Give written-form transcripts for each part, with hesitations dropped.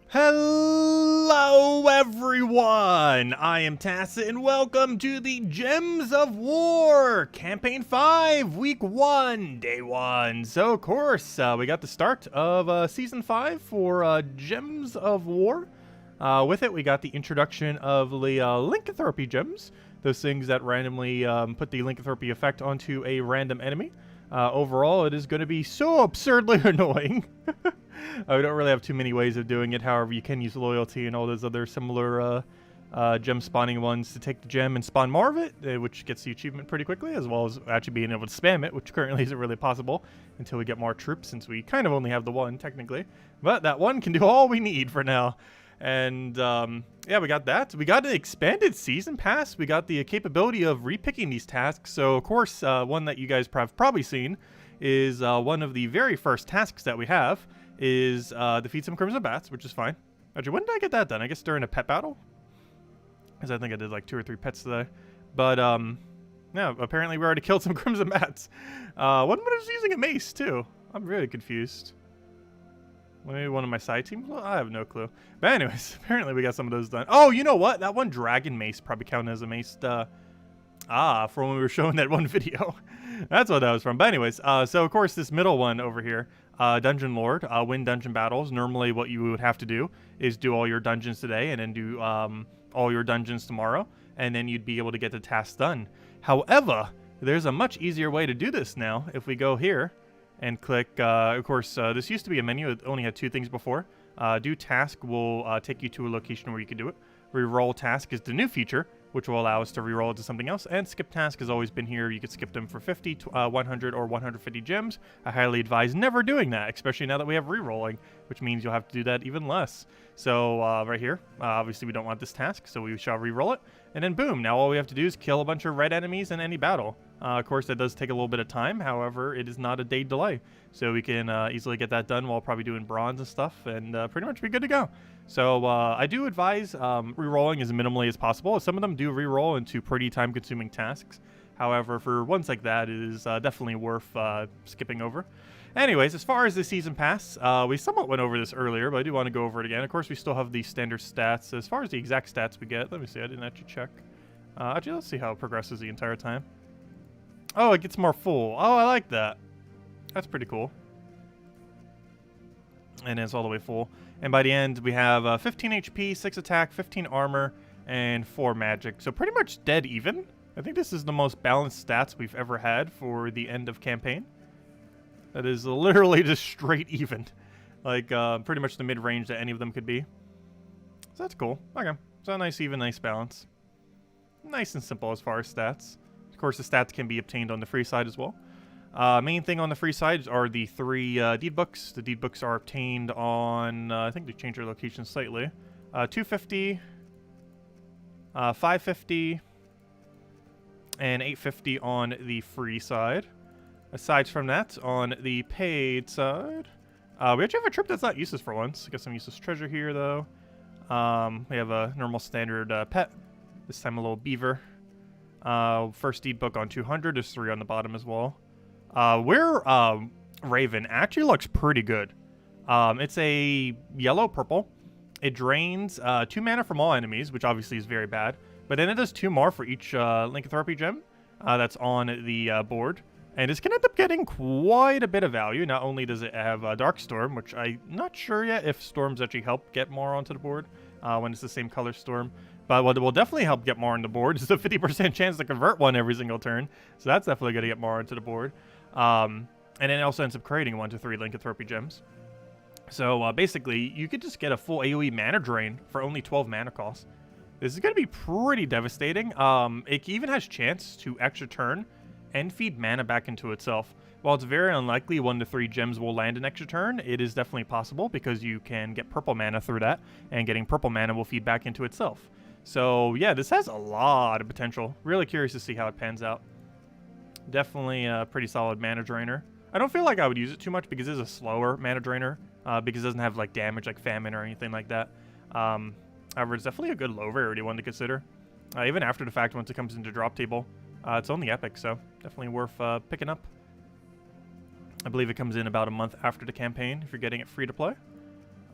Hello everyone, I am Tacit and welcome to the Gems of War, Campaign 5, Week 1, Day 1. So of course, we got the start of Season 5 for Gems of War. With it, we got the introduction of the Lycanthropy Gems, those things that randomly put the Lycanthropy effect onto a random enemy. Overall, it is going to be so absurdly annoying. We don't really have too many ways of doing it. However, you can use loyalty and all those other similar gem spawning ones to take the gem and spawn more of it, which gets the achievement pretty quickly, as well as actually being able to spam it, which currently isn't really possible until we get more troops, since we kind of only have the one, technically. But that one can do all we need for now. And yeah, we got that. We got an expanded season pass. We got the capability of repicking these tasks. So, of course, one that you guys have probably seen is one of the very first tasks that we have is defeat some Crimson Bats, which is fine. Actually, when did I get that done? I guess during a pet battle? Because I think I did like 2 or 3 pets today. But, yeah, apparently we already killed some Crimson Bats. One was using a mace, too. I'm really confused. Maybe one of my side teams? Well, I have no clue. But anyways, apparently we got some of those done. Oh, you know what? That one dragon mace probably counted as a mace. For when we were showing that one video. That's what that was from. But anyways, so of course this middle one over here, Dungeon Lord, win dungeon battles. Normally what you would have to do is do all your dungeons today and then do all your dungeons tomorrow. And then you'd be able to get the task done. However, there's a much easier way to do this now. If we go here and click, of course, this used to be a menu. It only had 2 things before. Do task will take you to a location where you can do it. Reroll task is the new feature, which will allow us to reroll it to something else. And skip task has always been here. You could skip them for 50, 100, or 150 gems. I highly advise never doing that, especially now that we have rerolling, which means you'll have to do that even less. So right here, obviously we don't want this task, so we shall reroll it. And then boom, now all we have to do is kill a bunch of red enemies in any battle. Of course, that does take a little bit of time. However, it is not a day delay. So we can easily get that done while probably doing bronze and stuff, and pretty much be good to go. So I do advise rerolling as minimally as possible. Some of them do reroll into pretty time-consuming tasks. However, for ones like that, it is definitely worth skipping over. Anyways, as far as the season pass, we somewhat went over this earlier, but I do want to go over it again. Of course, we still have the standard stats. As far as the exact stats we get, let me see. I didn't actually check. Actually, let's see how it progresses the entire time. Oh, it gets more full. Oh, I like that. That's pretty cool. And it's all the way full. And by the end, we have 15 HP, 6 attack, 15 armor, and 4 magic. So pretty much dead even. I think this is the most balanced stats we've ever had for the end of campaign. That is literally just straight even. Like, pretty much the mid-range that any of them could be. So that's cool. Okay. So a nice, even, nice balance. Nice and simple as far as stats. Of course, the stats can be obtained on the free side as well. Main thing on the free side are the 3 deed books. The deed books are obtained on, I think they changed their location slightly. 250, 550, and 850 on the free side. Aside from that, on the paid side, we actually have a trip that's not useless for once. Got some useless treasure here, though. We have a normal standard pet. This time a little beaver. First deed book on 200. There's 3 on the bottom as well. Raven actually looks pretty good. It's a yellow-purple. It drains 2 mana from all enemies, which obviously is very bad. But then it does 2 more for each Lycanthropy gem that's on the board. And it's going to end up getting quite a bit of value. Not only does it have Dark Storm, which I'm not sure yet if storms actually help get more onto the board when it's the same color storm. But what will definitely help get more on the board is a 50% chance to convert one every single turn. So that's definitely going to get more onto the board. And then it also ends up creating 1 to 3 Lycanthropy gems. So basically, you could just get a full AoE mana drain for only 12 mana cost. This is going to be pretty devastating. It even has chance to extra turn and feed mana back into itself. While it's very unlikely 1 to 3 gems will land an extra turn, it is definitely possible because you can get purple mana through that, and getting purple mana will feed back into itself. So yeah, this has a lot of potential. Really curious to see how it pans out. Definitely a pretty solid mana drainer. I don't feel like I would use it too much because it is a slower mana drainer, because it doesn't have like damage like famine or anything like that. However, it's definitely a good low rarity one to consider. Even after the fact, once it comes into drop table. It's only epic, so definitely worth picking up. I believe it comes in about a month after the campaign if you're getting it free to play.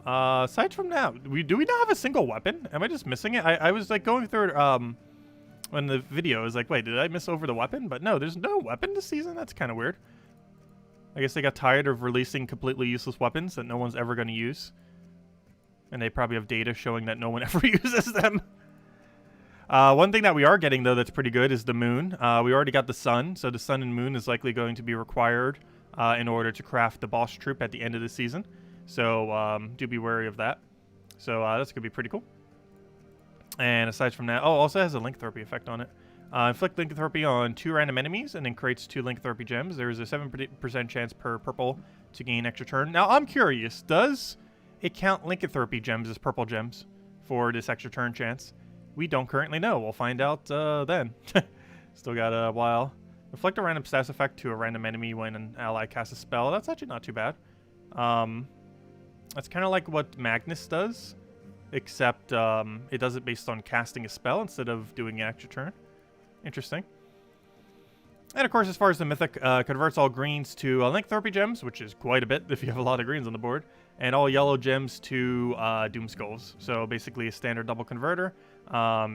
Aside from that, do we not have a single weapon? Am I just missing it? I was like going through it when the video is like, wait, did I miss over the weapon? But no, there's no weapon this season. That's kind of weird. I guess they got tired of releasing completely useless weapons that no one's ever going to use. And they probably have data showing that no one ever uses them. One thing that we are getting, though, that's pretty good is the moon. We already got the sun, so the sun and moon is likely going to be required in order to craft the boss troop at the end of the season. So do be wary of that. So that's going to be pretty cool. And aside from that, also has a lycanthropy effect on it. Inflict lycanthropy on 2 random enemies and then creates 2 lycanthropy gems. There is a 7% chance per purple to gain extra turn. Now, I'm curious, does it count lycanthropy gems as purple gems for this extra turn chance? We don't currently know. We'll find out then. Still got a while. Inflict a random status effect to a random enemy when an ally casts a spell. That's actually not too bad. That's kind of like what Magnus does, except it does it based on casting a spell instead of doing an extra turn. Interesting. And of course, as far as the Mythic, converts all greens to lycanthropy gems, which is quite a bit if you have a lot of greens on the board, and all yellow gems to Doom Skulls. So basically a standard double converter,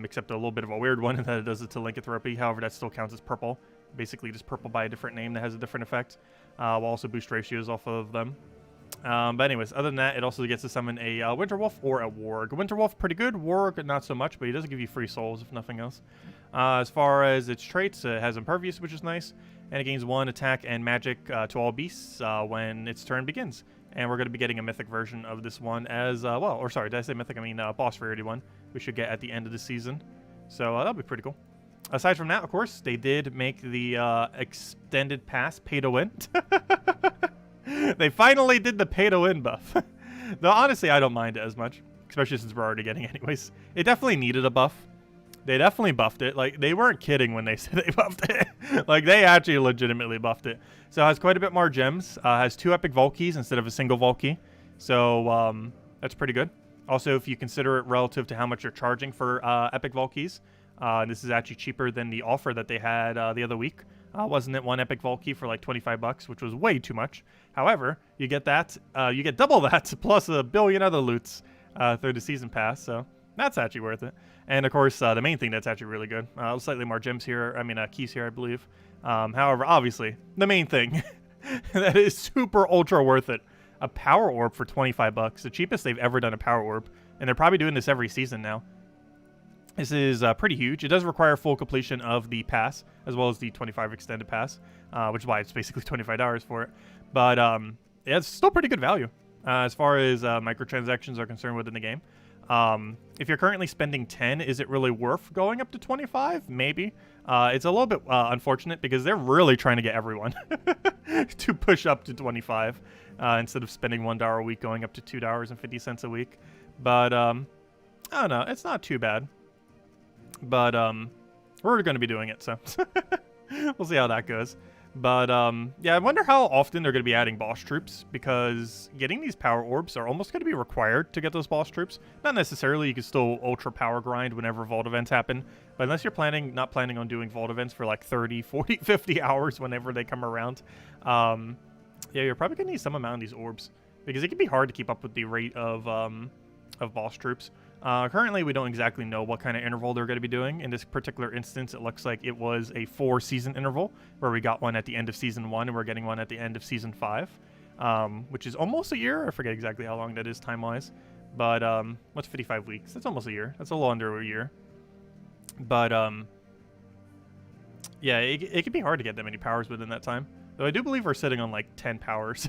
except a little bit of a weird one in that it does it to lycanthropy. However, that still counts as purple. Basically just purple by a different name that has a different effect. Will also boost ratios off of them. But anyways, other than that, it also gets to summon a Winterwolf or a Warg. Winterwolf, pretty good. Warg, not so much, but he does give you free souls, if nothing else. As far as its traits, it has Impervious, which is nice. And it gains 1 attack and magic to all beasts when its turn begins. And we're going to be getting a Mythic version of this one as, well, or sorry, did I say Mythic? I mean boss rarity one. We should get at the end of the season. So that'll be pretty cool. Aside from that, of course, they did make the extended pass pay to win. They finally did the pay-to-win buff. Though, honestly, I don't mind it as much. Especially since we're already getting it anyways. It definitely needed a buff. They definitely buffed it. Like, they weren't kidding when they said they buffed it. Like, they actually legitimately buffed it. So it has quite a bit more gems. Has 2 epic Volkeys instead of a single Volkey. So, that's pretty good. Also, if you consider it relative to how much you're charging for epic Volkeys, this is actually cheaper than the offer that they had the other week. Wasn't it 1 epic Volkey for like 25 bucks, which was way too much. However, you get that, you get double that plus a billion other loots through the season pass, so that's actually worth it. And of course, the main thing that's actually really good, slightly more gems here, I mean keys here, I believe. However, obviously, the main thing that is super ultra worth it, a power orb for 25 bucks, the cheapest they've ever done a power orb, and they're probably doing this every season now. This is pretty huge. It does require full completion of the pass, as well as the 25 extended pass, which is why it's basically $25 for it. But yeah, it's still pretty good value as far as microtransactions are concerned within the game. If you're currently spending 10, is it really worth going up to 25? Maybe. It's a little bit unfortunate because they're really trying to get everyone to push up to 25 instead of spending $1 a week going up to $2.50 a week. But I don't know. It's not too bad. But we're going to be doing it, so we'll see how that goes. But yeah, I wonder how often they're going to be adding boss troops, because getting these power orbs are almost going to be required to get those boss troops. Not necessarily, you can still ultra power grind whenever vault events happen, but unless you're not planning on doing vault events for like 30, 40, 50 hours whenever they come around, yeah, you're probably going to need some amount of these orbs, because it can be hard to keep up with the rate of boss troops. Currently, we don't exactly know what kind of interval they're going to be doing. In this particular instance, it looks like it was a 4-season interval, where we got one at the end of Season 1, and we're getting one at the end of Season 5, which is almost a year. I forget exactly how long that is time-wise. But what's 55 weeks? That's almost a year. That's a little under a year. But yeah, it can be hard to get that many powers within that time. Though I do believe we're sitting on like 10 powers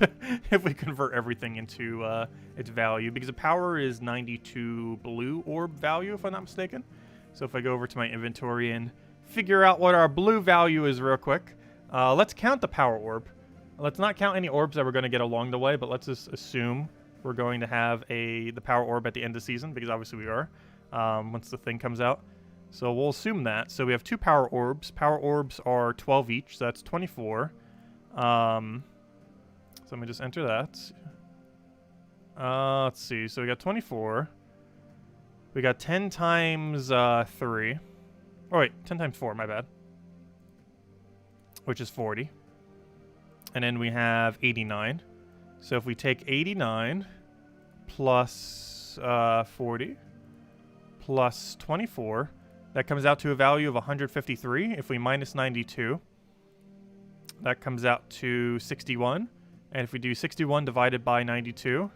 if we convert everything into its value, because a power is 92 blue orb value, if I'm not mistaken. So if I go over to my inventory and figure out what our blue value is real quick, let's count the power orb. Let's not count any orbs that we're going to get along the way, but let's just assume we're going to have the power orb at the end of the season, because obviously we are, once the thing comes out. So we'll assume that. So we have 2 power orbs. Power orbs are 12 each, so that's 24. So let me just enter that. Let's see. So we got 24. We got 10 times 3. Oh, wait. 10 times 4, my bad. Which is 40. And then we have 89. So if we take 89 plus 40 plus 24, that comes out to a value of 153. If we minus 92, that comes out to 61. And if we do 61 divided by 92,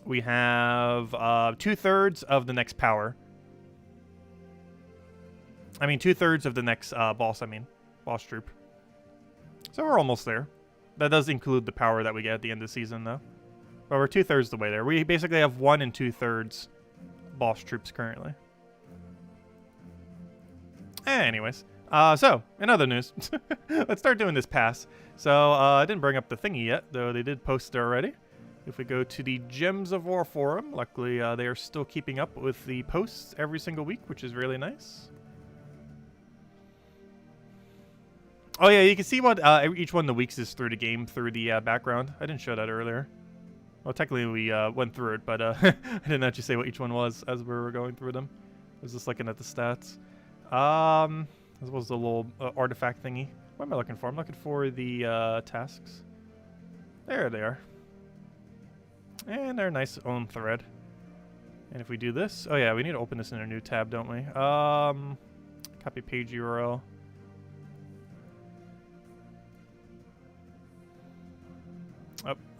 we have 2/3 of the next power. I mean, 2/3 of the next boss troop. So we're almost there. That does include the power that we get at the end of the season, though. But we're 2/3 the way there. We basically have 1 and 2/3 boss troops currently. Anyways, so in other news, let's start doing this pass. So I didn't bring up the thingy yet, though they did post it already. If we go to the Gems of War forum, luckily they are still keeping up with the posts every single week, which is really nice. Oh yeah, you can see what each one of the weeks is through the game, through the background. I didn't show that earlier. Well, technically we went through it, but I didn't actually say what each one was as we were going through them. I was just looking at the stats. As well as the little artifact thingy. What am I looking for? I'm looking for the tasks. There they are. And they're a nice own thread. And if we do this, oh yeah, we need to open this in a new tab, don't we? Copy page URL.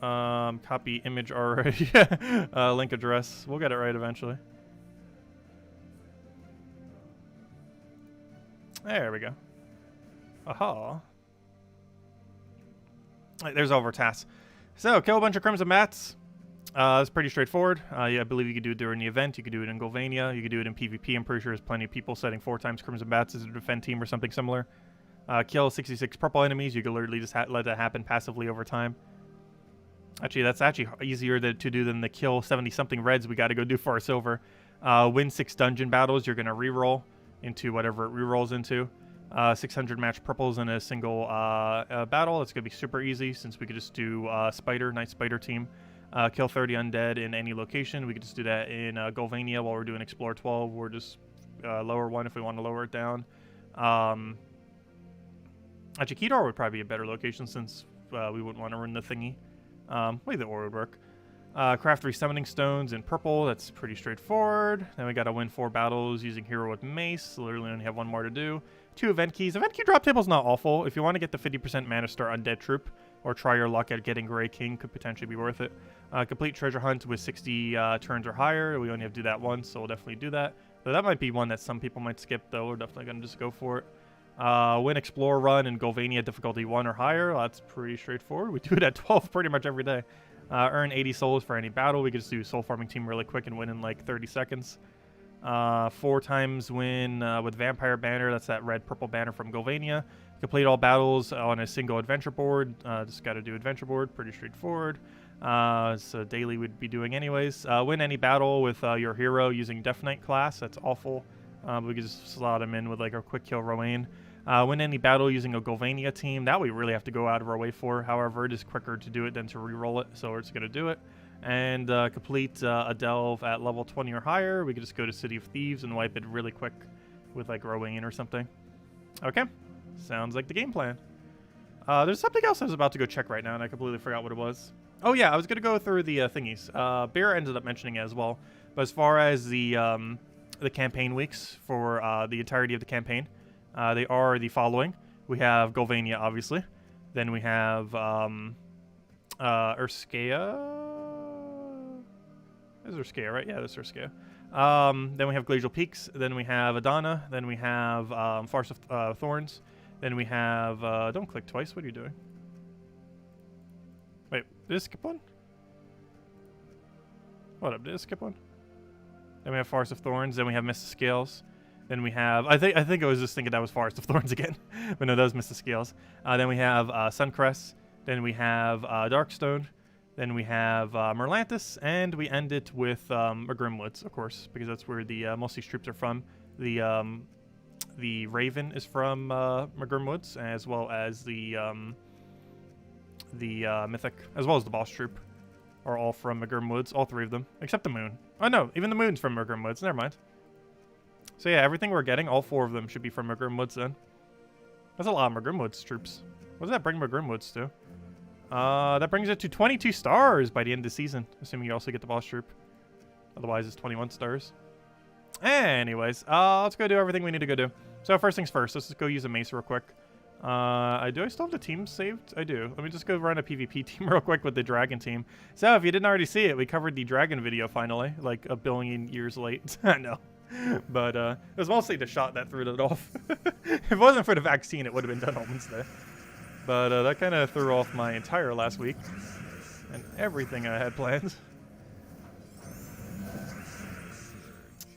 Copy image already. Link address. We'll get it right eventually. There we go. Aha. Right, there's all of our tasks. So, kill a bunch of Crimson Bats. It's pretty straightforward. Yeah, I believe you could do it during the event. You could do it in Golvania. You could do it in PvP. I'm pretty sure there's plenty of people setting 4 times Crimson Bats as a defend team or something similar. Kill 66 purple enemies. You can literally just let that happen passively over time. Actually, that's actually easier to do than the kill 70-something reds we got to go do for our silver. Win 6 dungeon battles. You're going to reroll into whatever it rerolls into. 600 match purples in a single battle. It's going to be super easy since we could just do Night Spider team. Kill 30 undead in any location. We could just do that in Golvania while we're doing Explore 12. Or just lower 1 if we want to lower it down. Actually, Kedar would probably be a better location since we wouldn't want to run the thingy. Way the ore would work. Craft 3 summoning stones in purple. That's pretty straightforward. Then we got to win 4 battles using hero with mace. Literally only have 1 more to do. 2 event keys. Event key drop table's not awful. If you want to get the 50% mana star undead troop or try your luck at getting Grey King, could potentially be worth it. Complete treasure hunt with 60 turns or higher. We only have to do that once, so we'll definitely do that. So that might be one that some people might skip, though. We're definitely going to just go for it. Win Explore run in Golvania difficulty 1 or higher. Well, that's pretty straightforward. We do it at 12 pretty much every day. Earn 80 souls for any battle. We could just do soul farming team really quick and win in like 30 seconds. 4 times win with Vampire Banner. That's that red-purple banner from Golvania. Complete all battles on a single adventure board. Just got to do adventure board. Pretty straightforward. So daily we'd be doing anyways. Win any battle with your hero using Death Knight class. That's awful. We could just slot him in with like our quick kill Rowan. Win any battle using a Golvania team. That we really have to go out of our way for. However, it is quicker to do it than to re-roll it, so we're just going to do it. And complete a delve at level 20 or higher. We could just go to City of Thieves and wipe it really quick with like Rowan or something. Okay, sounds like the game plan. There's something else I was about to go check right now, and I completely forgot what it was. Oh yeah, I was going to go through the thingies. Bear ended up mentioning it as well. But as far as the campaign weeks for the entirety of the campaign, they are the following. We have Golvania, obviously. Then we have Urskea. Is Urskea, right? Yeah, that's Urskea. Then we have Glacial Peaks. Then we have Adana. Then we have Farce of Thorns. Then we have... don't click twice. What are you doing? Wait, did I skip one? What up? Did I skip one? Then we have Farce of Thorns. Then we have Mist of Scales. Then we have... I think I was just thinking that was Forest of Thorns again. But no, that was Mist of Scales. Then we have Suncrest. Then we have Darkstone. Then we have Merlantis. And we end it with Grimwoods, of course, because that's where the most of these troops are from. The Raven is from Grimwoods, as well as the Mythic, as well as the boss troop, are all from Grimwoods. All 3 of them, except the Moon. Oh no, even the Moon's from Grimwoods. Never mind. So yeah, everything we're getting, all 4 of them should be from Grimwoods then. That's a lot more Grimwood's troops. What does that bring my Grimwoods to? That brings it to 22 stars by the end of the season, assuming you also get the boss troop. Otherwise, it's 21 stars. Anyways, let's go do everything we need to go do. So first things first, let's just go use a mace real quick. Do I still have the team saved? I do. Let me just go run a PvP team real quick with the dragon team. So if you didn't already see it, we covered the dragon video finally, like a billion years late. I know. But it was mostly the shot that threw it off. If it wasn't for the vaccine, it would have been done on Wednesday. But that kind of threw off my entire last week and everything I had planned.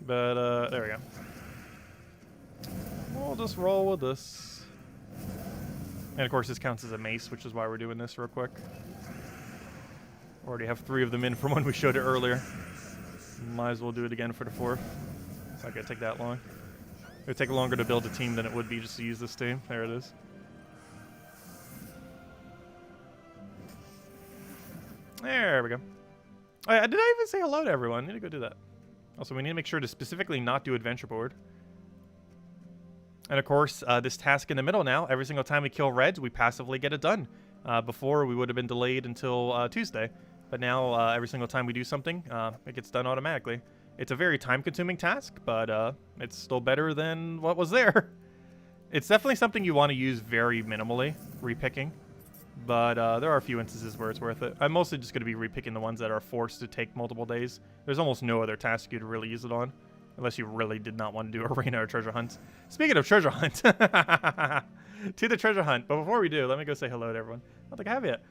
But there we go. We'll just roll with this. And of course this counts as a mace, which is why we're doing this real quick. Already have 3 of them in from when we showed it earlier. Might as well do it again for the 4th. It's not gonna take that long. It would take longer to build a team than it would be just to use this team. There it is. There we go. Did I even say hello to everyone? I need to go do that. Also, we need to make sure to specifically not do adventure board. And of course, this task in the middle now, every single time we kill reds, we passively get it done. Before, we would have been delayed until Tuesday. But now, every single time we do something, it gets done automatically. It's a very time-consuming task, but it's still better than what was there. It's definitely something you want to use very minimally, repicking. But there are a few instances where it's worth it. I'm mostly just going to be repicking the ones that are forced to take multiple days. There's almost no other task you'd really use it on. Unless you really did not want to do arena or treasure hunt. Speaking of treasure hunt. To the treasure hunt. But before we do, let me go say hello to everyone. I don't think I have yet.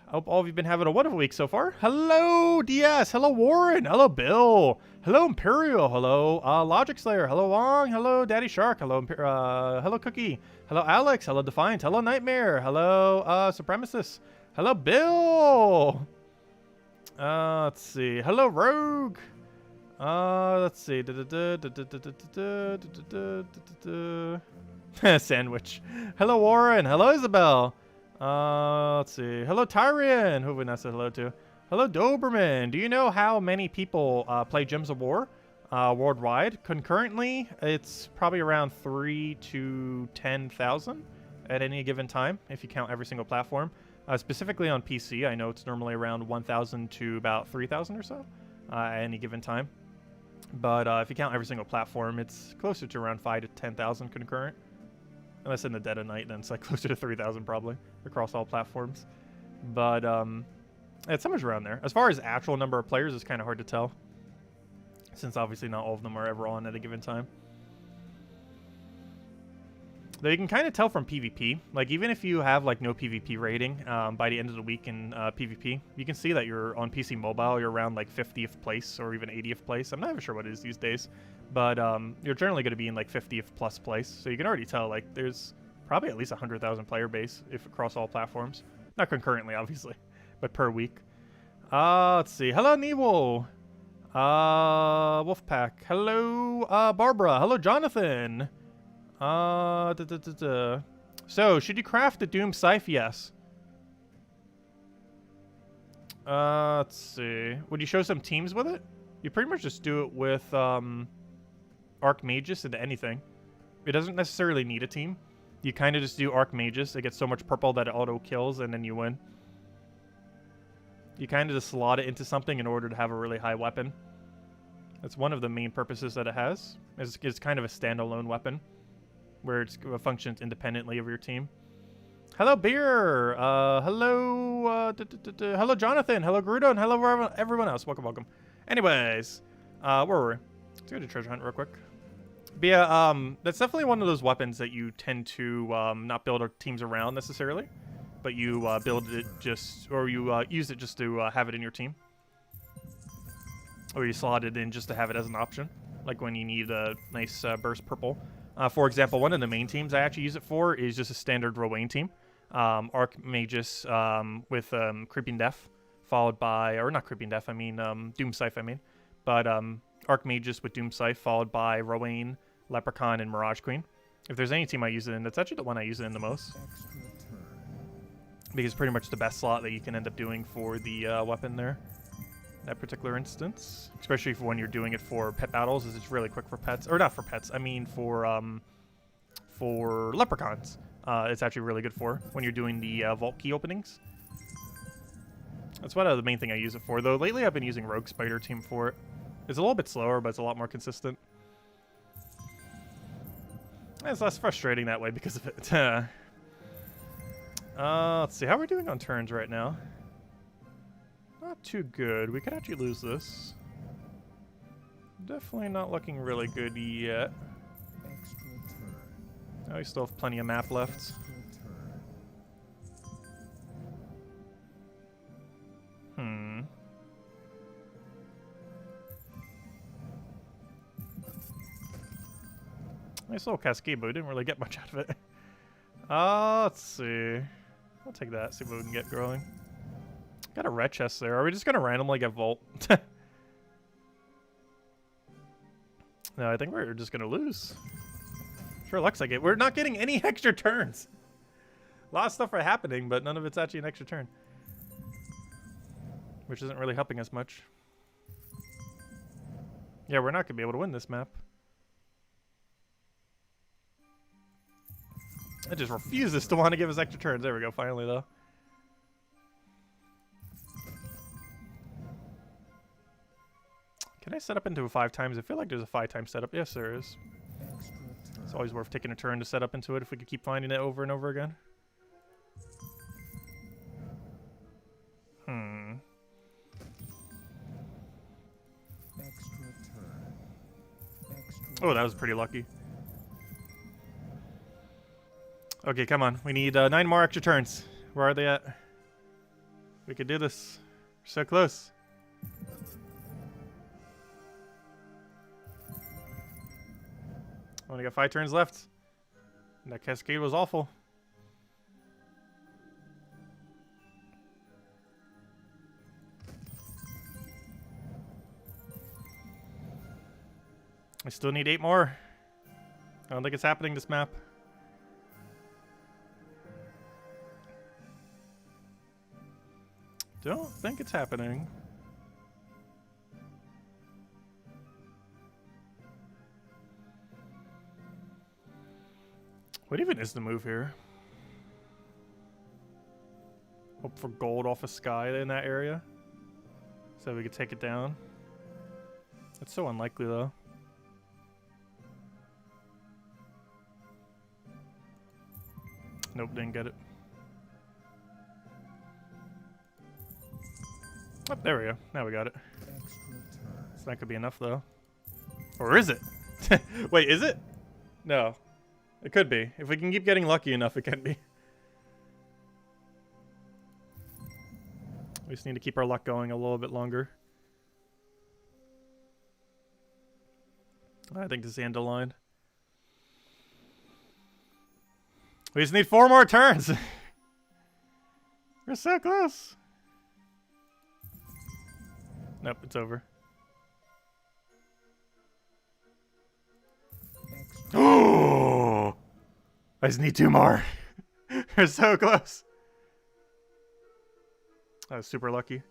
I hope all of you have been having a wonderful week so far. Hello, DS. Hello, Warren. Hello, Bill. Hello, Imperial. Hello, Logic Slayer. Hello, Wong. Hello, Daddy Shark. Hello, hello, Cookie. Hello, Alex. Hello, Defiant. Hello, Nightmare. Hello, Supremacist. Hello, Bill. Let's see. Hello, Rogue. Let's see. Sandwich. Hello, Warren. Hello, Isabel. Let's see. Hello, Tyrion. Who have we not said hello to? Hello, Doberman. Do you know how many people play Gems of War worldwide? Concurrently, it's probably around 3 to 10,000 at any given time, if you count every single platform. Specifically on PC, I know it's normally around 1,000 to about 3,000 or so at any given time. But if you count every single platform, it's closer to around 5 to 10,000 concurrent. Unless in the dead of night, then it's like closer to 3,000 probably across all platforms. But it's somewhere around there. As far as actual number of players, it's kind of hard to tell, since obviously not all of them are ever on at a given time. Though you can kind of tell from PvP, like even if you have like no PvP rating by the end of the week in PvP, you can see that you're on PC Mobile, you're around like 50th place or even 80th place. I'm not even sure what it is these days, but you're generally going to be in like 50th plus place. So you can already tell like there's probably at least 100,000 player base if across all platforms. Not concurrently, obviously, but per week. Let's see. Hello, Neewo. Wolfpack. Hello, Barbara. Hello, Jonathan. So, should you craft the Doom Scythe? Yes. Let's see. Would you show some teams with it? You pretty much just do it with Archmagus into anything. It doesn't necessarily need a team. You kind of just do Archmagus. It gets so much purple that it auto kills, and then you win. You kind of just slot it into something in order to have a really high weapon. That's one of the main purposes that it has. It's kind of a standalone weapon, where it functions independently of your team. Hello, Beer. Hello, hello, Jonathan. Hello, Grudo, and hello, everyone else. Welcome, welcome. Anyways, where were we? Let's go to treasure hunt real quick. But yeah, that's definitely one of those weapons that you tend to not build our teams around necessarily, but you build it just, or you use it just to have it in your team, or you slot it in just to have it as an option, like when you need a nice burst purple. For example, one of the main teams I actually use it for is just a standard Rowan team. Archmagus with Creeping Death, followed by, or not Creeping Death, I mean Doom Scythe, I mean. But Archmagus with Doom Scythe, followed by Rowan, Leprechaun, and Mirage Queen. If there's any team I use it in, that's actually the one I use it in the most. Because it's pretty much the best slot that you can end up doing for the weapon there. That particular instance, especially for when you're doing it for pet battles, is it's really quick for pets, or not for pets, I mean for leprechauns. it's actually really good for when you're doing the vault key openings. That's what the main thing I use it for, though. Lately, I've been using Rogue Spider Team for it. It's a little bit slower, but it's a lot more consistent. It's less frustrating that way because of it. Let's see. How are we doing on turns right now? Not too good. We could actually lose this. Definitely not looking really good yet. Oh, we still have plenty of map left. Nice little cascade, but we didn't really get much out of it. Let's see. We'll take that, see what we can get growing. Got a red chest there. Are we just going to randomly get Vault? No, I think we're just going to lose. Sure looks like it. We're not getting any extra turns. A lot of stuff are happening, but none of it's actually an extra turn. Which isn't really helping us much. Yeah, we're not going to be able to win this map. It just refuses to want to give us extra turns. There we go, finally, though. Can I set up into a 5 times? I feel like there's a 5 times setup. Yes, there is. It's always worth taking a turn to set up into it if we could keep finding it over and over again. Oh, that was pretty lucky. Okay, come on. We need 9 more extra turns. Where are they at? We could do this. We're so close. Only got 5 turns left. And that cascade was awful. I still need 8 more. I don't think it's happening this map. Don't think it's happening. What even is the move here? Hope for gold off a sky in that area, so we could take it down. That's so unlikely, though. Nope, didn't get it. Oh, there we go. Now we got it. So that could be enough, though. Or is it? Wait, is it? No. It could be. If we can keep getting lucky enough, it can be. We just need to keep our luck going a little bit longer. I think this is the end of the line. We just need 4 more turns. We're so close. Nope, it's over. Oh! I just need 2 more. We're so close. I was super lucky.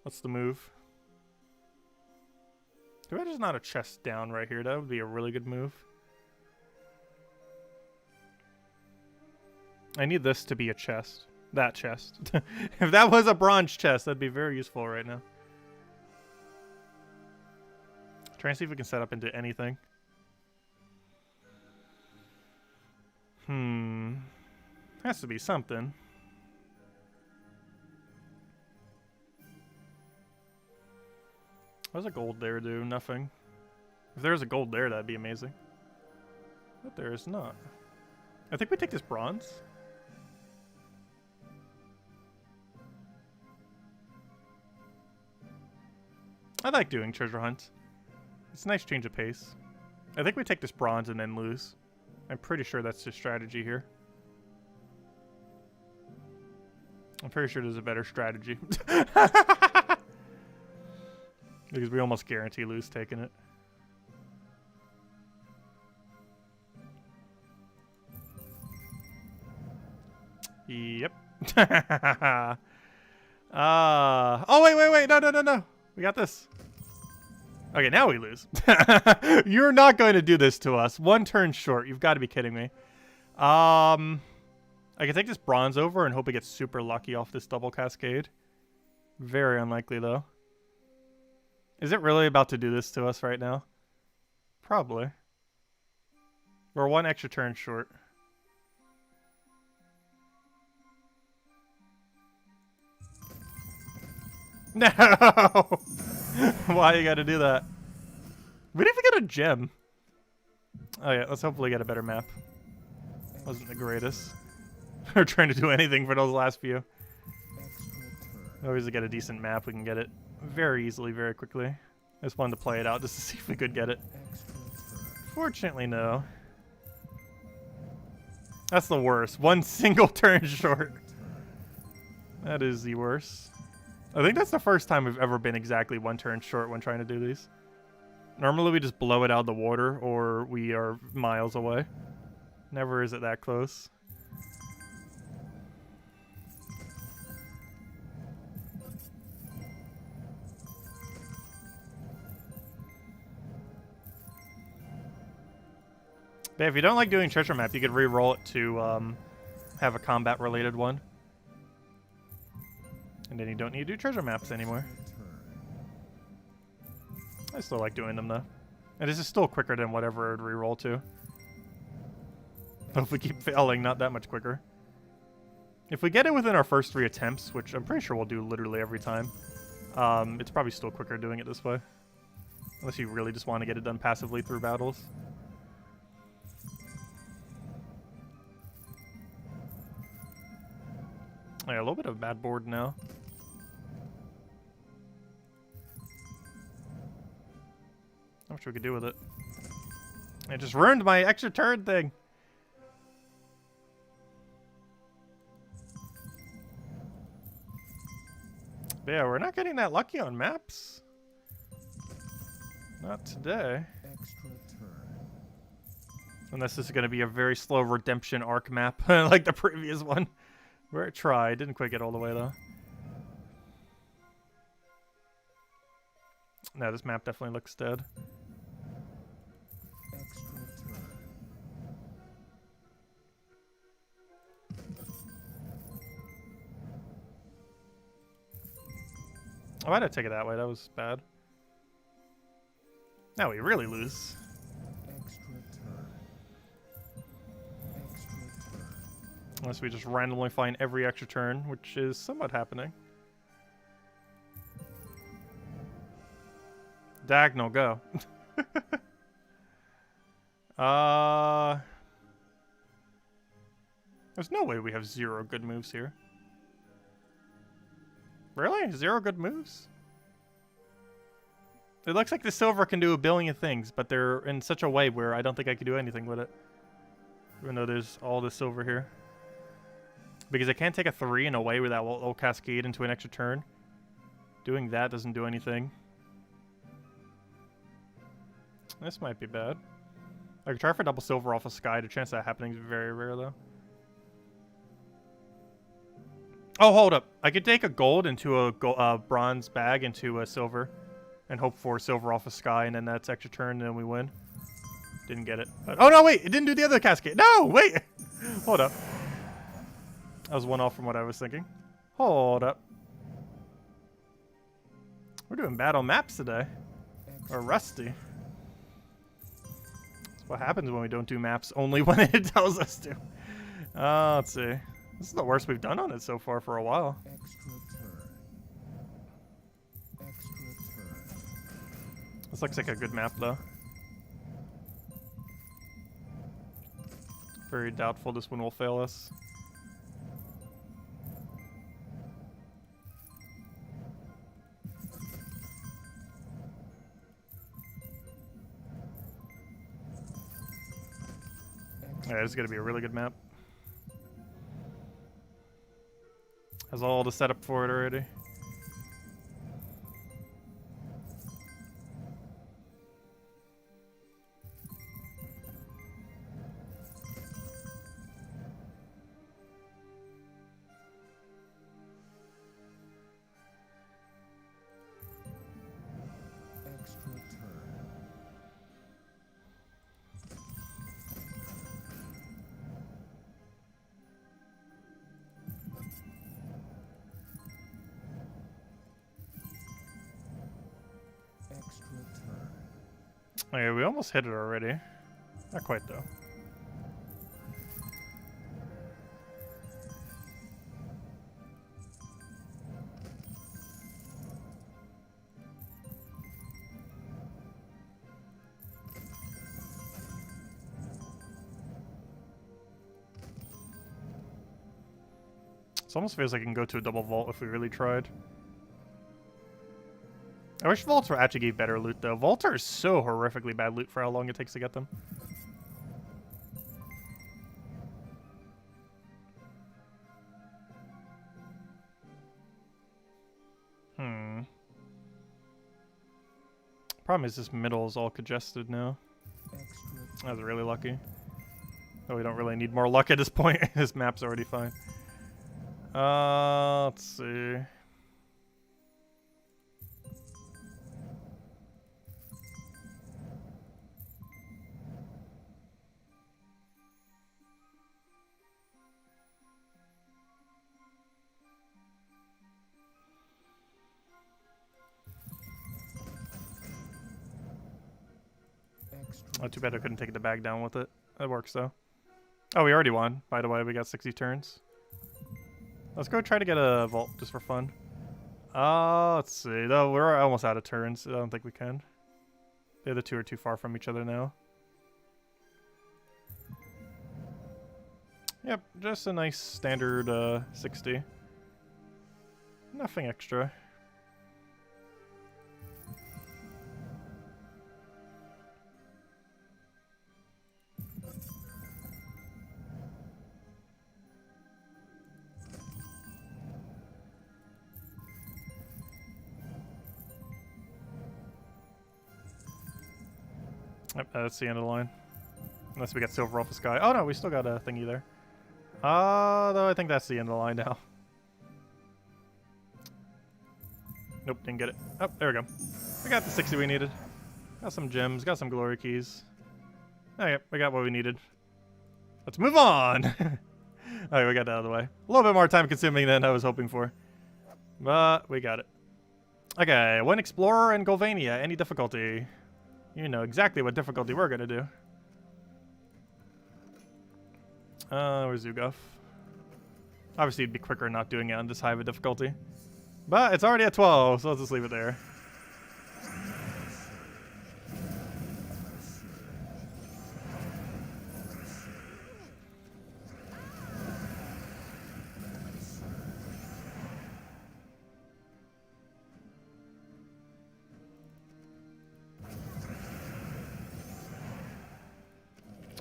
What's the move? Too bad there's not a chest down right here. That would be a really good move. I need this to be a chest. That chest. If that was a bronze chest, that'd be very useful right now. Trying to see if we can set up into anything. Has to be something. What does a gold there do? Nothing. If there was a gold there, that'd be amazing. But there is not. I think we take this bronze. I like doing treasure hunts. It's a nice change of pace. I think we take this bronze and then lose. I'm pretty sure that's the strategy here. I'm pretty sure there's a better strategy. Because we almost guarantee lose taking it. Yep. Oh, wait. No. We got this. Okay, now we lose. You're not going to do this to us. 1 turn short. You've got to be kidding me. I can take this bronze over and hope it gets super lucky off this double cascade. Very unlikely, though. Is it really about to do this to us right now? Probably. We're one extra turn short. No! Why you gotta do that? We didn't even get a gem. Oh yeah, let's hopefully get a better map. Wasn't the greatest. We're trying to do anything for those last few. Always to get a decent map, we can get it very easily, very quickly. I just wanted to play it out just to see if we could get it. Fortunately, no. That's the worst. One single turn short. That is the worst. I think that's the first time we've ever been exactly one turn short when trying to do these. Normally we just blow it out of the water or we are miles away. Never is it that close. But if you don't like doing treasure map, you could re-roll it to have a combat related one. And then you don't need to do treasure maps anymore. I still like doing them though. And this is still quicker than whatever it would re-roll to. If we keep failing, not that much quicker. If we get it within our first 3 attempts, which I'm pretty sure we'll do literally every time, it's probably still quicker doing it this way. Unless you really just want to get it done passively through battles. Yeah, a little bit of a bad board now. Not much we could do with it. It just ruined my extra turn thing. But yeah, we're not getting that lucky on maps. Not today. Extra turn. Unless this is going to be a very slow redemption arc map, like the previous one. Where it tried. Didn't quite get all the way, though. No, this map definitely looks dead. Extra turn. Oh, I didn't take it that way. That was bad. Now we really lose. Extra turn. Extra turn. Unless we just randomly find every extra turn, which is somewhat happening. Diagonal, go. There's no way we have 0 good moves here. Really? 0 good moves? It looks like the silver can do a billion things, but they're in such a way where I don't think I can do anything with it. Even though there's all the silver here. Because I can't take a 3 in a way where that will cascade into an extra turn. Doing that doesn't do anything. This might be bad. I could try for double silver off a sky. The chance of that happening is very rare, though. Oh, hold up. I could take a gold into a bronze bag into a silver. And hope for silver off a sky, and then that's extra turn, and then we win. Didn't get it. But, oh, no, wait. It didn't do the other cascade. No, wait. Hold up. That was one off from what I was thinking. Hold up. We're doing bad on maps today. Or rusty. That's what happens when we don't do maps only when it tells us to. Let's see. This is the worst we've done on it so far for a while. Extra turn. Extra turn. This looks like a good map, though. Very doubtful this one will fail us. Yeah, this is going to be a really good map. Has all the setup for it already. Extra turn. Okay, we almost hit it already. Not quite, though. It almost feels like it can go to a double vault if we really tried. I wish vaults were actually gave better loot, though. Vaults are so horrifically bad loot for how long it takes to get them. Problem is this middle is all congested now. I was really lucky. Oh, we don't really need more luck at this point. This map's already fine. Let's see. Oh, too bad I couldn't take the bag down with it. That works, though. Oh, we already won. By the way, we got 60 turns. Let's go try to get a vault just for fun. Let's see. Though we're almost out of turns. I don't think we can. The other two are too far from each other now. Yep, just a nice standard 60. Nothing extra. Yep, that's the end of the line. Unless we get silver off the sky. Oh no, we still got a thingy there. Though I think that's the end of the line now. Nope, didn't get it. Oh, there we go. We got the 60 we needed. Got some gems, got some glory keys. Okay, we got what we needed. Let's move on! Alright, we got that out of the way. A little bit more time consuming than I was hoping for. But we got it. Okay, one explorer in Golvania. Any difficulty? You know exactly what difficulty we're gonna do. Where's Zugov? Obviously, it'd be quicker not doing it on this high of a difficulty. But it's already at 12, so let's just leave it there.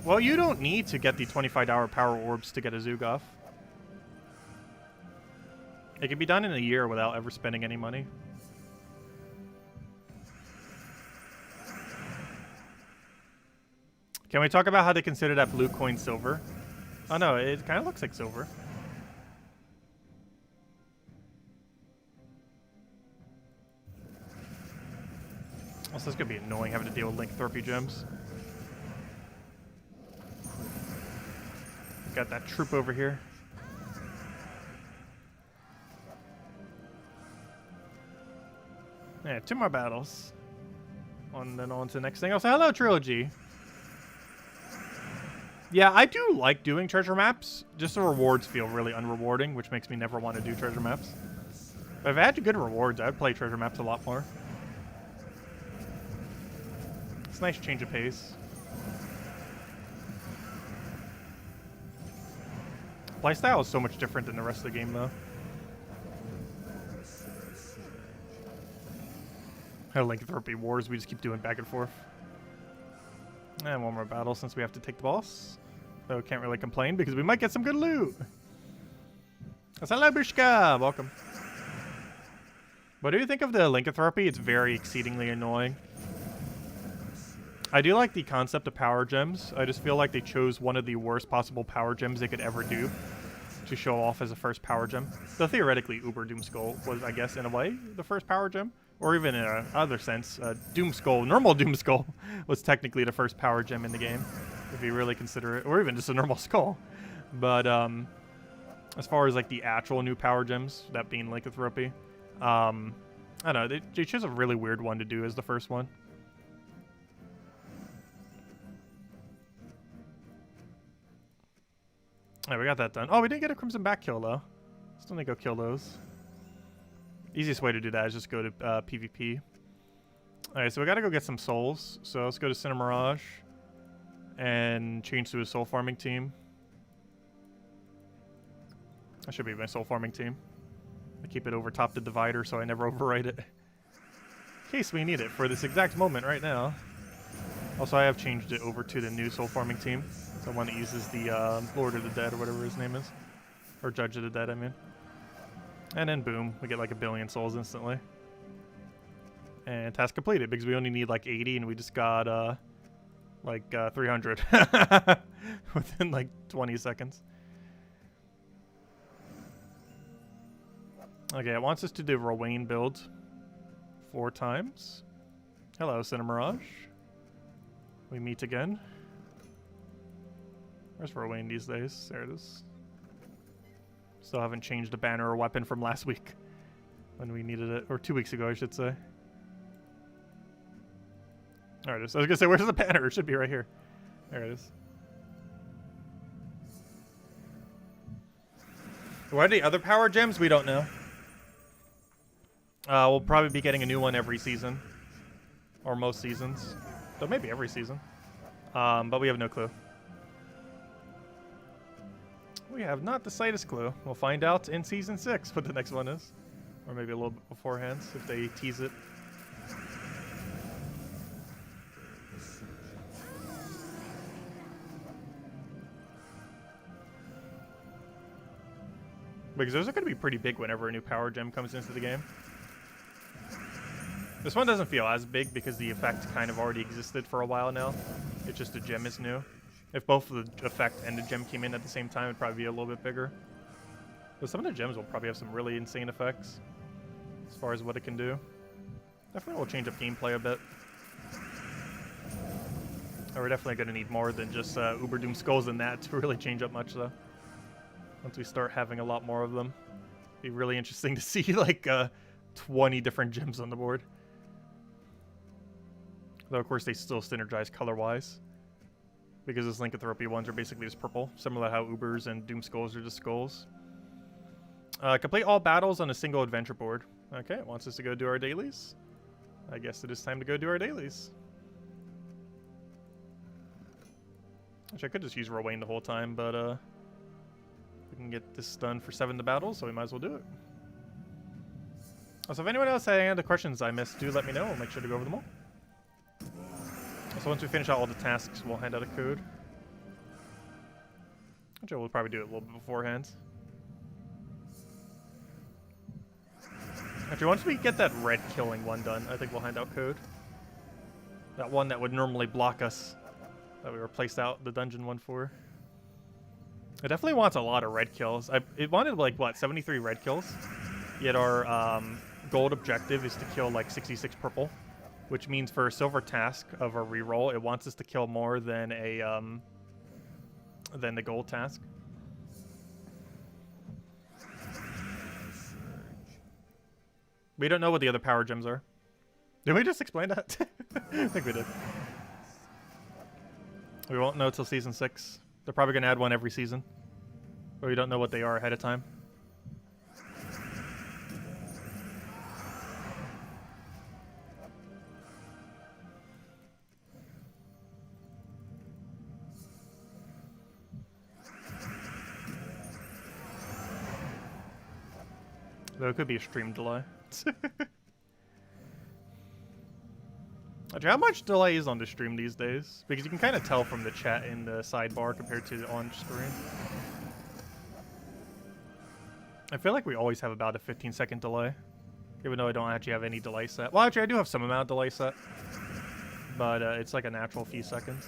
Well, you don't need to get the 25-hour power orbs to get a Zugov. It can be done in a year without ever spending any money. Can we talk about how they consider that blue coin silver? Oh no, it kind of looks like silver. Also, this is going to be annoying having to deal with lycanthropy gems. Got that troop over here. Yeah, 2 more battles. And then on to the next thing. I'll say hello, Trilogy. Yeah, I do like doing treasure maps. Just the rewards feel really unrewarding, which makes me never want to do treasure maps. But if I had good rewards, I'd play treasure maps a lot more. It's a nice change of pace. Playstyle is so much different than the rest of the game, though. Lycanthropy wars, we just keep doing back and forth. And one more battle since we have to take the boss. Though can't really complain because we might get some good loot. Hello, Bushka! Welcome. What do you think of the lycanthropy? It's very exceedingly annoying. I do like the concept of power gems. I just feel like they chose one of the worst possible power gems they could ever do to show off as a first power gem. Though theoretically, Uber Doomskull was, I guess, in a way, the first power gem. Or even in another sense, Doomskull, normal Doomskull, was technically the first power gem in the game, if you really consider it. Or even just a normal skull. But as far as like the actual new power gems, that being lycanthropy, I don't know, they chose a really weird one to do as the first one. Alright, we got that done. Oh, we didn't get a Crimson back kill, though. Still need to go kill those. Easiest way to do that is just go to PvP. Alright, so we gotta go get some souls. So let's go to Cinder Mirage and change to a soul farming team. That should be my soul farming team. I keep it over top the divider so I never overwrite it. In case we need it for this exact moment right now. Also, I have changed it over to the new soul farming team. The one that uses the Lord of the Dead or whatever his name is. Or Judge of the Dead, I mean. And then boom, we get like 1 billion souls instantly. And task completed because we only need like 80 and we just got like 300 within like 20 seconds. Okay, it wants us to do Rowain build 4 times. Hello, Cinder Mirage. We meet again. Where's Rowain these days? There it is. Still haven't changed a banner or weapon from last week when we needed it, or 2 weeks ago, I should say. There it is. I was gonna say, where's the banner? It should be right here. There it is. What are the other power gems? We don't know. We'll probably be getting a new one every season, or most seasons. So maybe every season. But we have no clue. We have not the slightest clue. We'll find out in Season 6 what the next one is. Or maybe a little bit beforehand, if they tease it. Because those are going to be pretty big whenever a new power gem comes into the game. This one doesn't feel as big because the effect kind of already existed for a while now. It's just the gem is new. If both the effect and the gem came in at the same time, it'd probably be a little bit bigger. But some of the gems will probably have some really insane effects as far as what it can do. Definitely will change up gameplay a bit. And we're definitely going to need more than just Uber Doom Skulls and that to really change up much, though. Once we start having a lot more of them. Be really interesting to see, like, 20 different gems on the board. Though, of course, they still synergize color-wise. Because those Lycanthropy ones are basically just purple. Similar to how Ubers and Doom Skulls are just skulls. Complete all battles on a single adventure board. Okay, it wants us to go do our dailies. I guess it is time to go do our dailies. Actually, I could just use Rowain the whole time, but we can get this done for 7 to battle, so we might as well do it. Also, if anyone else had any other questions I missed, do let me know. We'll make sure to go over them all. So once we finish out all the tasks, we'll hand out a code. Actually, we'll probably do it a little bit beforehand. Actually, once we get that red killing one done, I think we'll hand out code. That one that would normally block us, that we replaced out the dungeon one for. It definitely wants a lot of red kills. It wanted, like, what, 73 red kills? Yet our gold objective is to kill, like, 66 purple. Which means for a silver task of a reroll, it wants us to kill more than a than the gold task. We don't know what the other power gems are. Did we just explain that? I think we did. We won't know till Season 6. They're probably going to add one every season. But we don't know what they are ahead of time. Though it could be a stream delay. Actually, how much delay is on the stream these days? Because you can kind of tell from the chat in the sidebar compared to on screen. I feel like we always have about a 15-second delay. Even though I don't actually have any delay set. Well, actually, I do have some amount of delay set. But it's like a natural few seconds.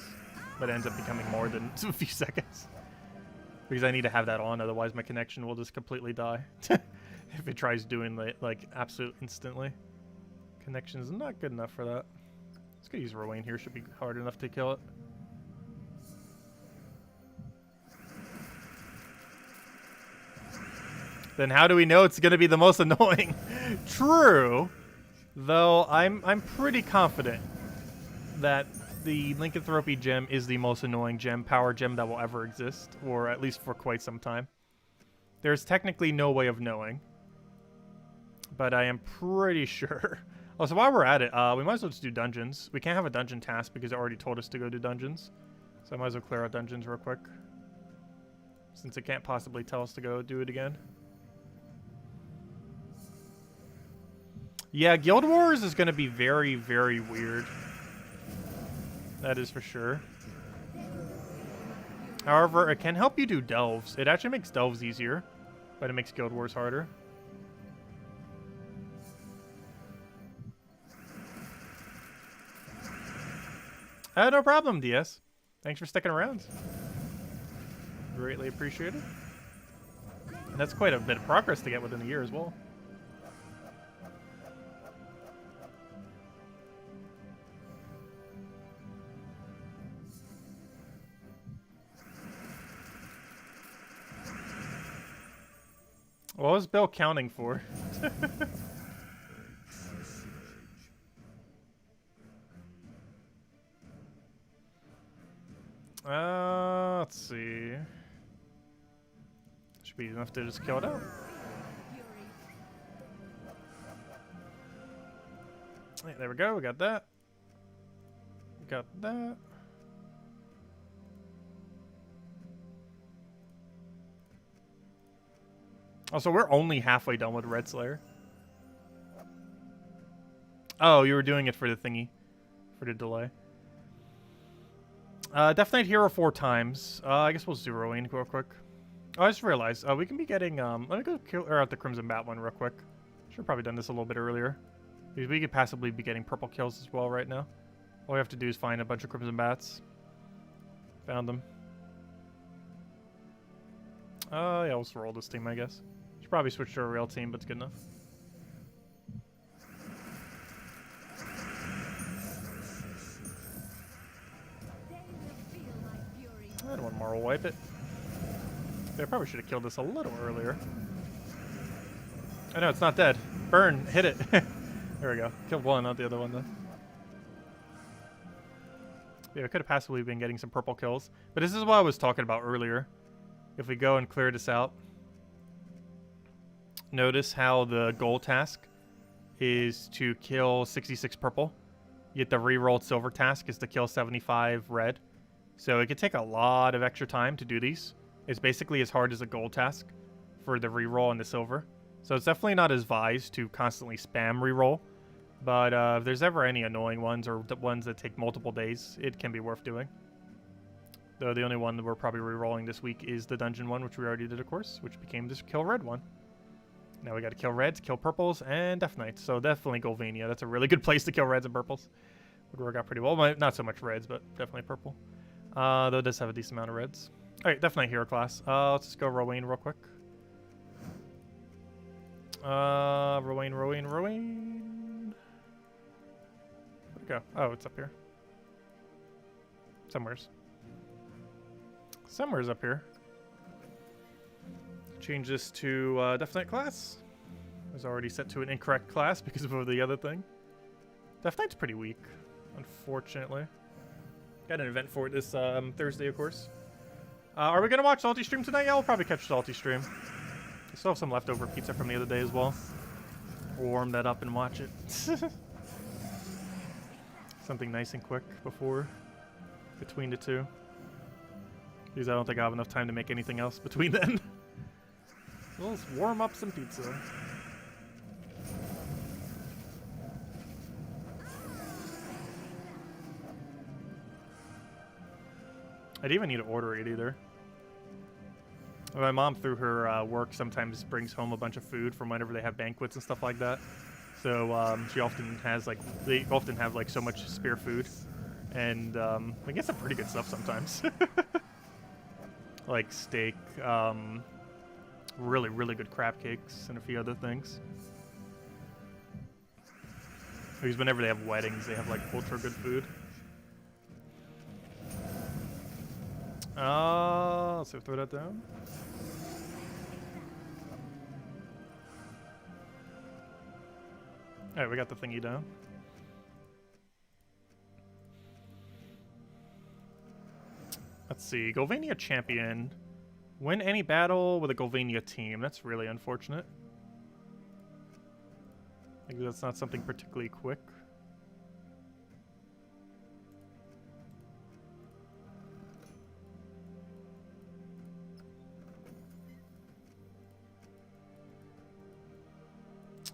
But it ends up becoming more than a few seconds. Because I need to have that on, otherwise my connection will just completely die. If it tries doing like absolute instantly. Connection is not good enough for that. Let's go use Rowain here, should be hard enough to kill it. Then how do we know it's gonna be the most annoying? True. Though I'm pretty confident that the Lycanthropy gem is the most annoying gem, power gem that will ever exist, or at least for quite some time. There's technically no way of knowing, but I am pretty sure. Oh, so while we're at it, we might as well just do dungeons. We can't have a dungeon task because it already told us to go do dungeons. So I might as well clear out dungeons real quick, since it can't possibly tell us to go do it again. Yeah, Guild Wars is going to be very, very weird. That is for sure. However, it can help you do delves. It actually makes delves easier, but it makes Guild Wars harder. No problem, DS. Thanks for sticking around. Greatly appreciated. And that's quite a bit of progress to get within a year as well. What was Bill counting for? Let's see. Should be enough to just kill it out. Yeah, there we go. We got that. We got that. Also, we're only halfway done with Red Slayer. Oh, you were doing it for the thingy. For the delay. Death Knight Hero 4 times. I guess we'll zero in real quick. Oh, I just realized. We can be getting... let me go clear out the Crimson Bat one real quick. Should have probably done this a little bit earlier. Because we could possibly be getting purple kills as well right now. All we have to do is find a bunch of Crimson Bats. Found them. Yeah, let's roll this team, I guess. Should probably switch to a real team, but it's good enough. I don't want to moral wipe it. I probably should have killed this a little earlier. I know, it's not dead. Burn, hit it. There we go. Killed one, not the other one, though. Yeah, we could have passively been getting some purple kills. But this is what I was talking about earlier. If we go and clear this out, notice how the goal task is to kill 66 purple. Yet the rerolled silver task is to kill 75 red. So it could take a lot of extra time to do these. It's basically as hard as a gold task for the reroll and the silver. So it's definitely not advised to constantly spam reroll. But if there's ever any annoying ones or the ones that take multiple days, it can be worth doing. Though the only one that we're probably rerolling this week is the dungeon one, which we already did, of course, which became this kill red one. Now we got to kill reds, kill purples, and Death Knights. So definitely Golvania. That's a really good place to kill reds and purples. Would work out pretty well. Not so much reds, but definitely purple. Though it does have a decent amount of reds. Alright, definitely hero class. Let's just go Rowan real quick. Rowan. Where'd it go? Oh, it's up here. Somewhere's up here. Change this to Death Knight class. It was already set to an incorrect class because of the other thing. Death Knight's pretty weak, unfortunately. Got an event for it this Thursday, of course. Are we going to watch Salty stream tonight? Yeah, we'll probably catch Salty stream. I still have some leftover pizza from the other day as well. We'll warm that up and watch it. Something nice and quick between the two. Because I don't think I have enough time to make anything else between then. So let's warm up some pizza. I didn't even need to order it either. My mom, through her work, sometimes brings home a bunch of food from whenever they have banquets and stuff like that. So she often has they often have so much spare food, and I get some pretty good stuff sometimes. Like steak, really, really good crab cakes, and a few other things. Because whenever they have weddings, they have ultra good food. Let's throw that down. Alright, we got the thingy down. Let's see. Golvania champion. Win any battle with a Golvania team. That's really unfortunate. I think that's not something particularly quick.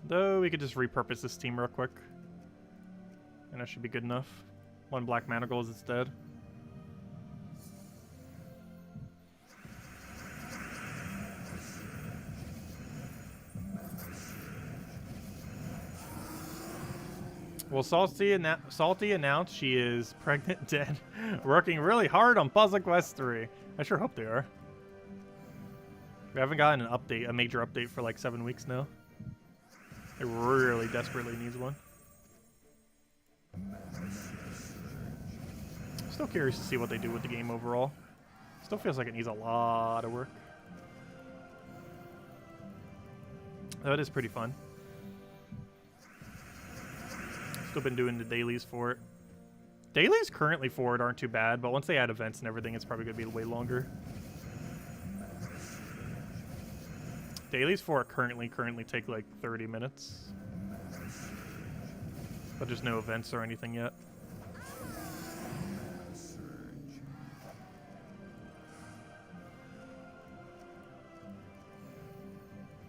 Though we could just repurpose this team real quick. And that should be good enough. One black mana gold is dead. Well, Salty announced she is pregnant dead. Working really hard on Puzzle Quest 3. I sure hope they are. We haven't gotten an update, a major update for like 7 weeks now. It really desperately needs one. Still curious to see what they do with the game overall. Still feels like it needs a lot of work. Though it is pretty fun. Still been doing the dailies for it. Dailies currently for it aren't too bad, but once they add events and everything, it's probably going to be way longer. Dailies for it currently take like 30 minutes. But there's no events or anything yet.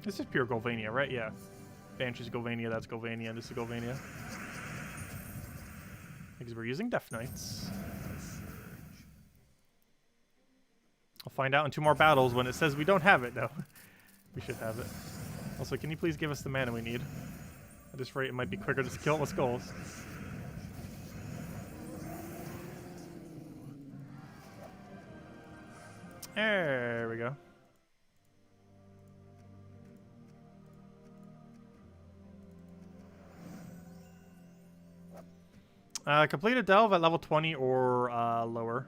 This is pure Golvania, right? Yeah. Banshee's Golvania, that's Golvania, and this is Golvania. Because we're using Death Knights. I'll find out in 2 more battles when it says we don't have it, though. We should have it. Also, can you please give us the mana we need? At this rate, it might be quicker to kill it with skulls. There we go. Complete a delve at level 20 or lower.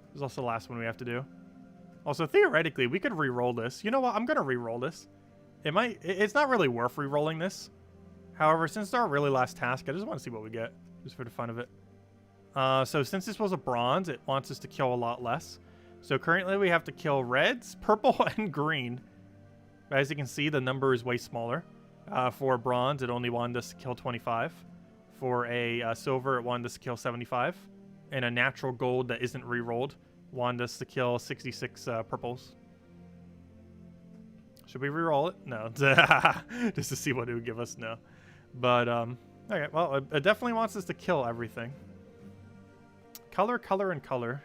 This is also the last one we have to do. Also, theoretically, we could re-roll this. You know what? I'm going to re-roll this. It's not really worth re-rolling this. However, since it's our really last task, I just want to see what we get. Just for the fun of it. So since this was a bronze, it wants us to kill a lot less. So currently we have to kill reds, purple, and green. As you can see, the number is way smaller. For bronze, it only wanted us to kill 25. For a silver, it wanted us to kill 75. And a natural gold that isn't re-rolled wanted us to kill 66 purples. Should we re-roll it? No. Just to see what it would give us? No. But, okay, well, it definitely wants us to kill everything. Color, color, and color.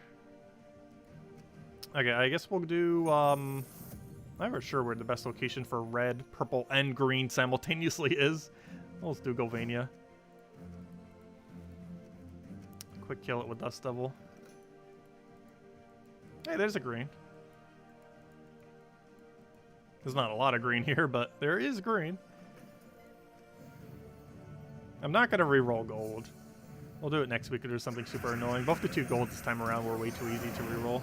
Okay, I guess we'll do, I'm not sure where the best location for red, purple, and green simultaneously is. Let's do Golvania. Quick kill it with Dust Devil. Hey, there's a green. There's not a lot of green here, but there is green. I'm not going to re-roll gold. We'll do it next week if there's something super annoying. Both the 2 gold this time around were way too easy to re-roll.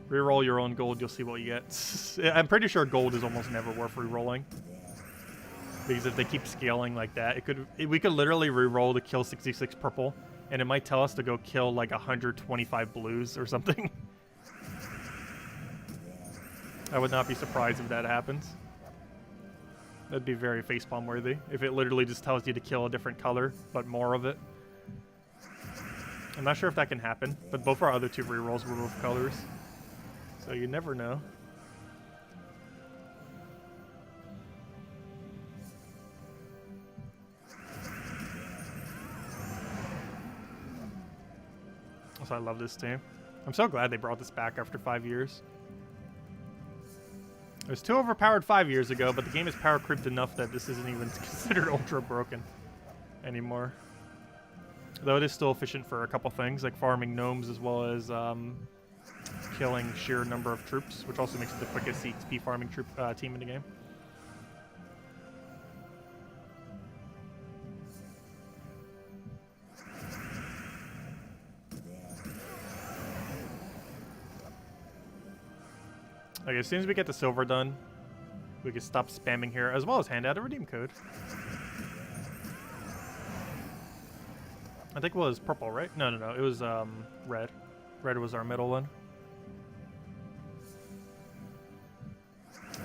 Re-roll your own gold, you'll see what you get. I'm pretty sure gold is almost never worth re-rolling. Because if they keep scaling like that, we could literally re-roll to kill 66 purple, and it might tell us to go kill like 125 blues or something. I would not be surprised if that happens. That'd be very facepalm worthy if it literally just tells you to kill a different color, but more of it. I'm not sure if that can happen, but both our other 2 re-rolls were with colors. So you never know. Also, I love this team. I'm so glad they brought this back after 5 years. It was too overpowered 5 years ago, but the game is power creeped enough that this isn't even considered ultra broken anymore. Though it is still efficient for a couple things, like farming gnomes as well as killing sheer number of troops, which also makes it the quickest CXP farming troop team in the game. Okay, as soon as we get the silver done, we can stop spamming here, as well as hand out a redeem code. I think it was purple, right? No, it was red. Red was our middle one.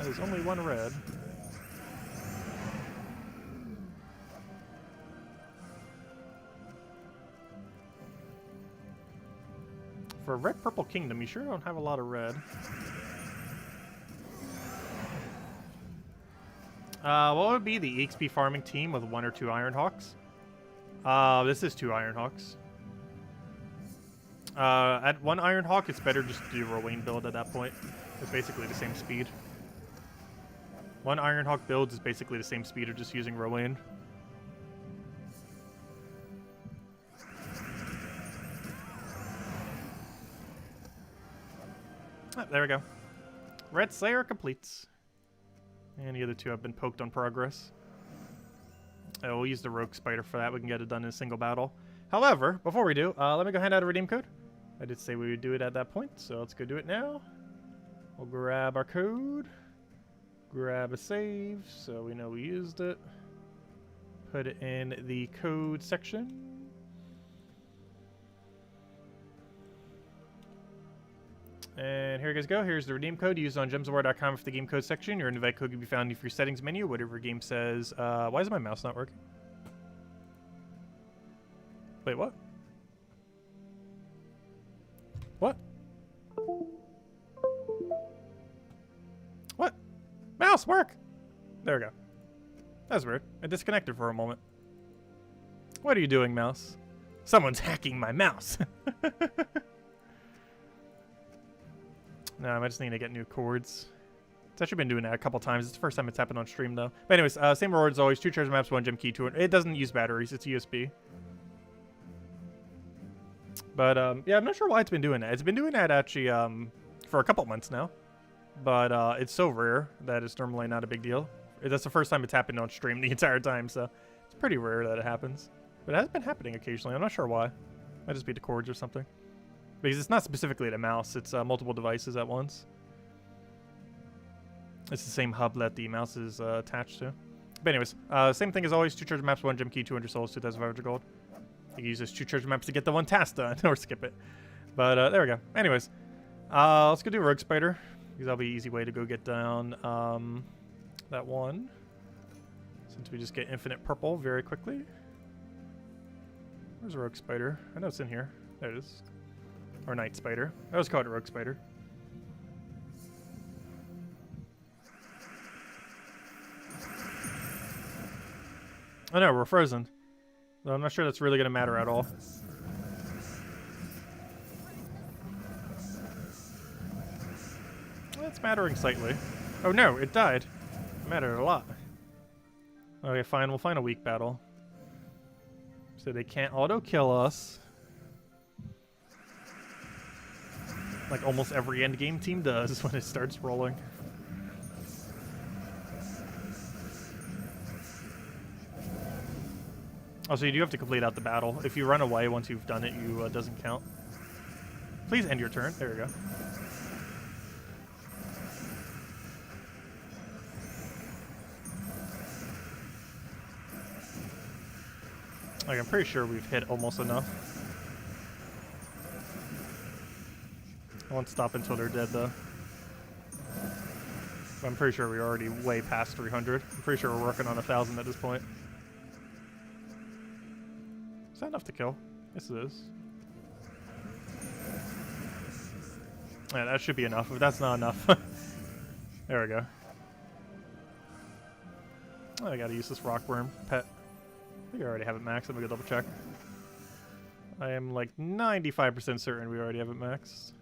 There's only one red. For a red-purple kingdom, you sure don't have a lot of red. What would be the EXP farming team with 1 or 2 Ironhawks? This is 2 Ironhawks. At 1 Ironhawk, it's better just to do Rowain build at that point. It's basically the same speed. 1 Ironhawk build is basically the same speed of just using Rowain. Ah, there we go. Red Slayer completes. And the other 2 have been poked on progress. We'll use the Rogue Spider for that. We can get it done in a single battle. However, before we do, let me go hand out a redeem code. I did say we would do it at that point, so let's go do it now. We'll grab our code. Grab a save, so we know we used it. Put it in the code section. And here you guys go. Here's the redeem code used on gemsofwar.com for the game code section. Your invite code can be found in your settings menu, whatever your game says. Why is my mouse not working? Wait, what? What? What? Mouse, work! There we go. That's weird. I disconnected for a moment. What are you doing, mouse? Someone's hacking my mouse. No, I just need to get new chords. It's actually been doing that a couple times. It's the first time it's happened on stream, though. But anyways, same reward as always. 2 treasure maps, 1 gem key, 2. It doesn't use batteries. It's USB. But, yeah, I'm not sure why it's been doing that. It's been doing that, actually, for a couple months now. But it's so rare that it's normally not a big deal. That's the first time it's happened on stream the entire time, so it's pretty rare that it happens. But it has been happening occasionally. I'm not sure why. Might just be the chords or something. Because it's not specifically the mouse, it's multiple devices at once. It's the same hub that the mouse is attached to. But anyways, same thing as always. 2 treasure maps, 1 gem key, 200 souls, 2,500 gold. You can use those 2 treasure maps to get the 1 task done, or skip it. But there we go. Anyways, let's go do Rogue Spider. Because that'll be an easy way to go get down that 1. Since we just get infinite purple very quickly. Where's Rogue Spider? I know it's in here. There it is. Or Night Spider. I always call it Rogue Spider. Oh no, we're frozen. So I'm not sure that's really going to matter at all. It's mattering slightly. Oh no, it died. It mattered a lot. Okay, fine. We'll find a weak battle. So they can't auto-kill us. Like almost every endgame team does when it starts rolling. Also, you do have to complete out the battle. If you run away once you've done it, you doesn't count. Please end your turn. There we go. Like, I'm pretty sure we've hit almost enough. I won't stop until they're dead, though. But I'm pretty sure we're already way past 300. I'm pretty sure we're working on 1,000 at this point. Is that enough to kill? Yes, it is. Yeah, that should be enough. If that's not enough. There we go. Oh, I gotta use this rockworm pet. I think I already have it maxed. Let me go double check. I am like 95% certain we already have it maxed.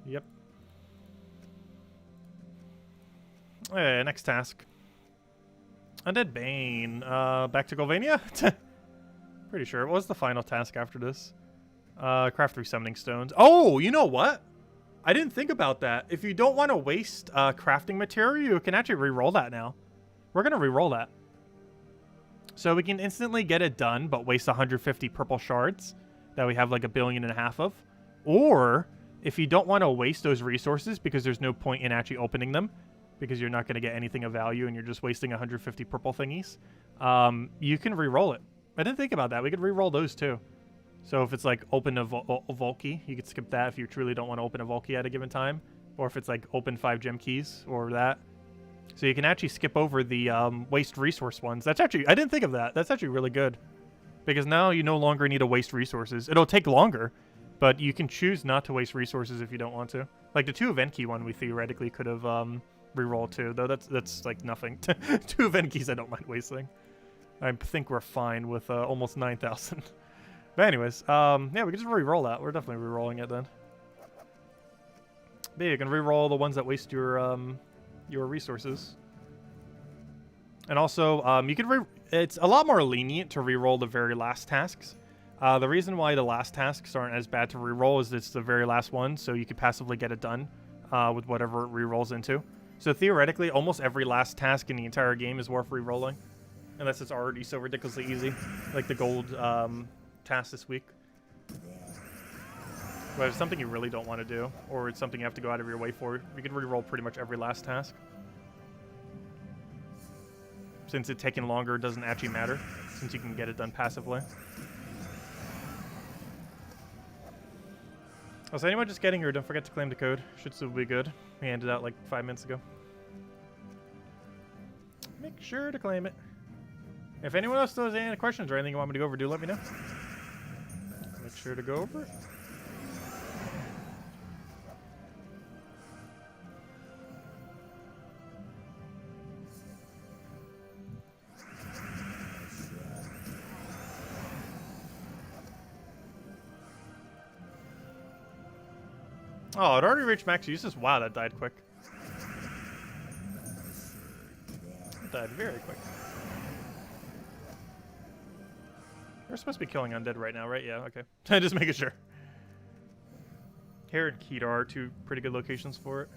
Yep. Okay, next task. Undead Bane. Back to Golvania? Pretty sure. What was the final task after this? Craft 3 summoning stones. Oh, you know what? I didn't think about that. If you don't want to waste crafting material, you can actually re-roll that now. We're going to re-roll that. So we can instantly get it done, but waste 150 purple shards that we have like 1.5 billion of. Or, if you don't want to waste those resources because there's no point in actually opening them, because you're not going to get anything of value and you're just wasting 150 purple thingies, you can re-roll it. I didn't think about that. We could re-roll those too. So if it's like open a Volky, you could skip that if you truly don't want to open a Volky at a given time. Or if it's like open 5 gem keys or that. So you can actually skip over the waste resource ones. That's actually, I didn't think of that. That's actually really good. Because now you no longer need to waste resources. It'll take longer, but you can choose not to waste resources if you don't want to. Like the 2 event key one we theoretically could have re-rolled too, though that's like nothing. 2 event keys I don't mind wasting. I think we're fine with almost 9,000. But anyways, yeah, we can just re-roll that. We're definitely re-rolling it then. But yeah, you can re-roll the ones that waste your resources. And also, you can it's a lot more lenient to re-roll the very last tasks. The reason why the last tasks aren't as bad to re-roll is it's the very last one, so you could passively get it done with whatever it re-rolls into. So theoretically, almost every last task in the entire game is worth re-rolling. Unless it's already so ridiculously easy, like the gold task this week. But if it's something you really don't want to do, or it's something you have to go out of your way for, you can re-roll pretty much every last task. Since it taking longer doesn't actually matter, since you can get it done passively. Oh, so anyone just getting here, don't forget to claim the code. Should still be good. We handed out like 5 minutes ago. Make sure to claim it. If anyone else still has any questions or anything you want me to go over, do let me know. Make sure to go over it. Oh, it already reached max uses? Wow, that died quick. It died very quick. We're supposed to be killing undead right now, right? Yeah, okay. Just making sure. Here and Kedar are 2 pretty good locations for it.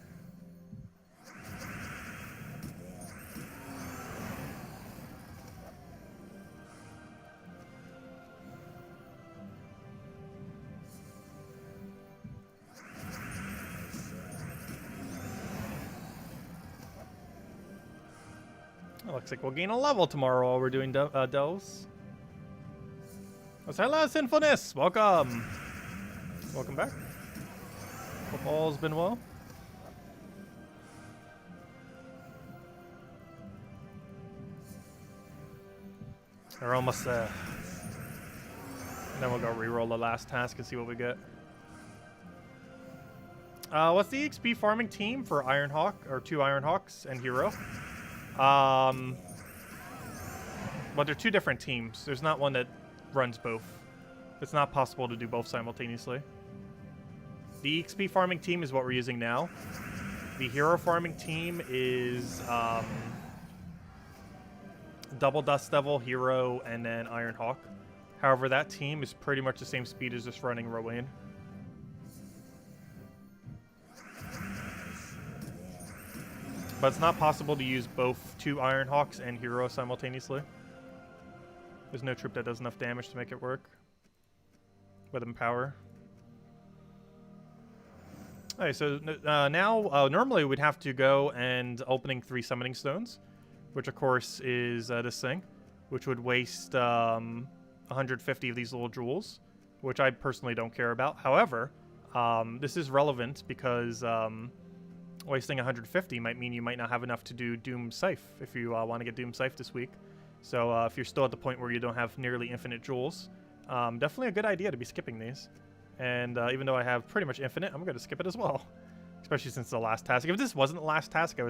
It looks like we'll gain a level tomorrow while we're doing delves. Oh, hello, Sinfulness! Welcome! Welcome back. Hope all's been well. We're almost there. And then we'll go re-roll the last task and see what we get. What's the XP farming team for Ironhawk, or 2 Ironhawks and Hero? Well, they're 2 different teams. There's not one that runs both. It's not possible to do both simultaneously. The XP farming team is what we're using now. The hero farming team is double Dust Devil, Hero, and then Ironhawk. However, that team is pretty much the same speed as just running Rowan. But it's not possible to use both 2 Ironhawks and Hero simultaneously. There's no troop that does enough damage to make it work. With Empower. Alright, so now, normally we'd have to go and opening 3 Summoning Stones. Which, of course, is this thing. Which would waste 150 of these little jewels. Which I personally don't care about. However, this is relevant because wasting 150 might mean you might not have enough to do Doom Scythe if you want to get Doom Scythe this week. So if you're still at the point where you don't have nearly infinite jewels, definitely a good idea to be skipping these. And even though I have pretty much infinite, I'm going to skip it as well. Especially since it's the last task. If this wasn't the last task, I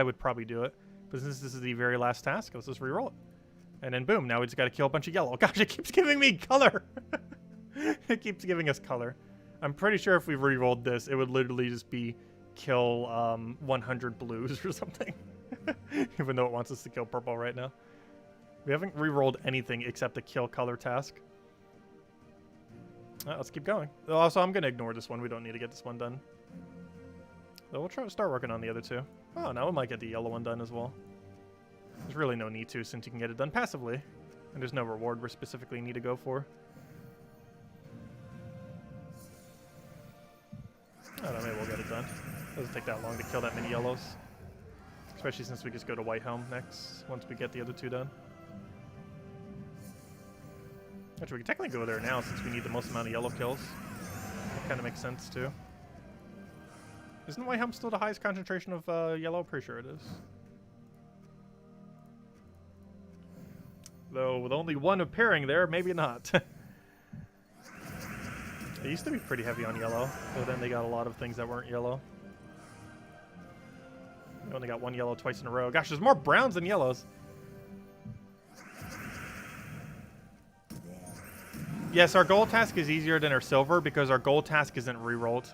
would probably do it. But since this is the very last task, let's just re-roll it. And then boom, now we just got to kill a bunch of yellow. Gosh, it keeps giving me color! It keeps giving us color. I'm pretty sure if we re-rolled this, it would literally just be kill 100 blues or something. Even though it wants us to kill purple right now. We haven't re-rolled anything except the kill color task. Let's keep going. Also, I'm going to ignore this one. We don't need to get this one done. So we'll try to start working on the other 2. Oh, now we might get the yellow one done as well. There's really no need to, since you can get it done passively. And there's no reward we specifically need to go for. I don't know, maybe we'll get it done. Doesn't take that long to kill that many yellows. Especially since we just go to White Helm next, once we get the other 2 done. Actually, we can technically go there now since we need the most amount of yellow kills. That kind of makes sense too. Isn't White Helm still the highest concentration of yellow? Pretty sure it is. Though with only one appearing there, maybe not. It used to be pretty heavy on yellow, but then they got a lot of things that weren't yellow. We only got one yellow twice in a row. Gosh, there's more browns than yellows. Yes, our gold task is easier than our silver because our gold task isn't rerolled.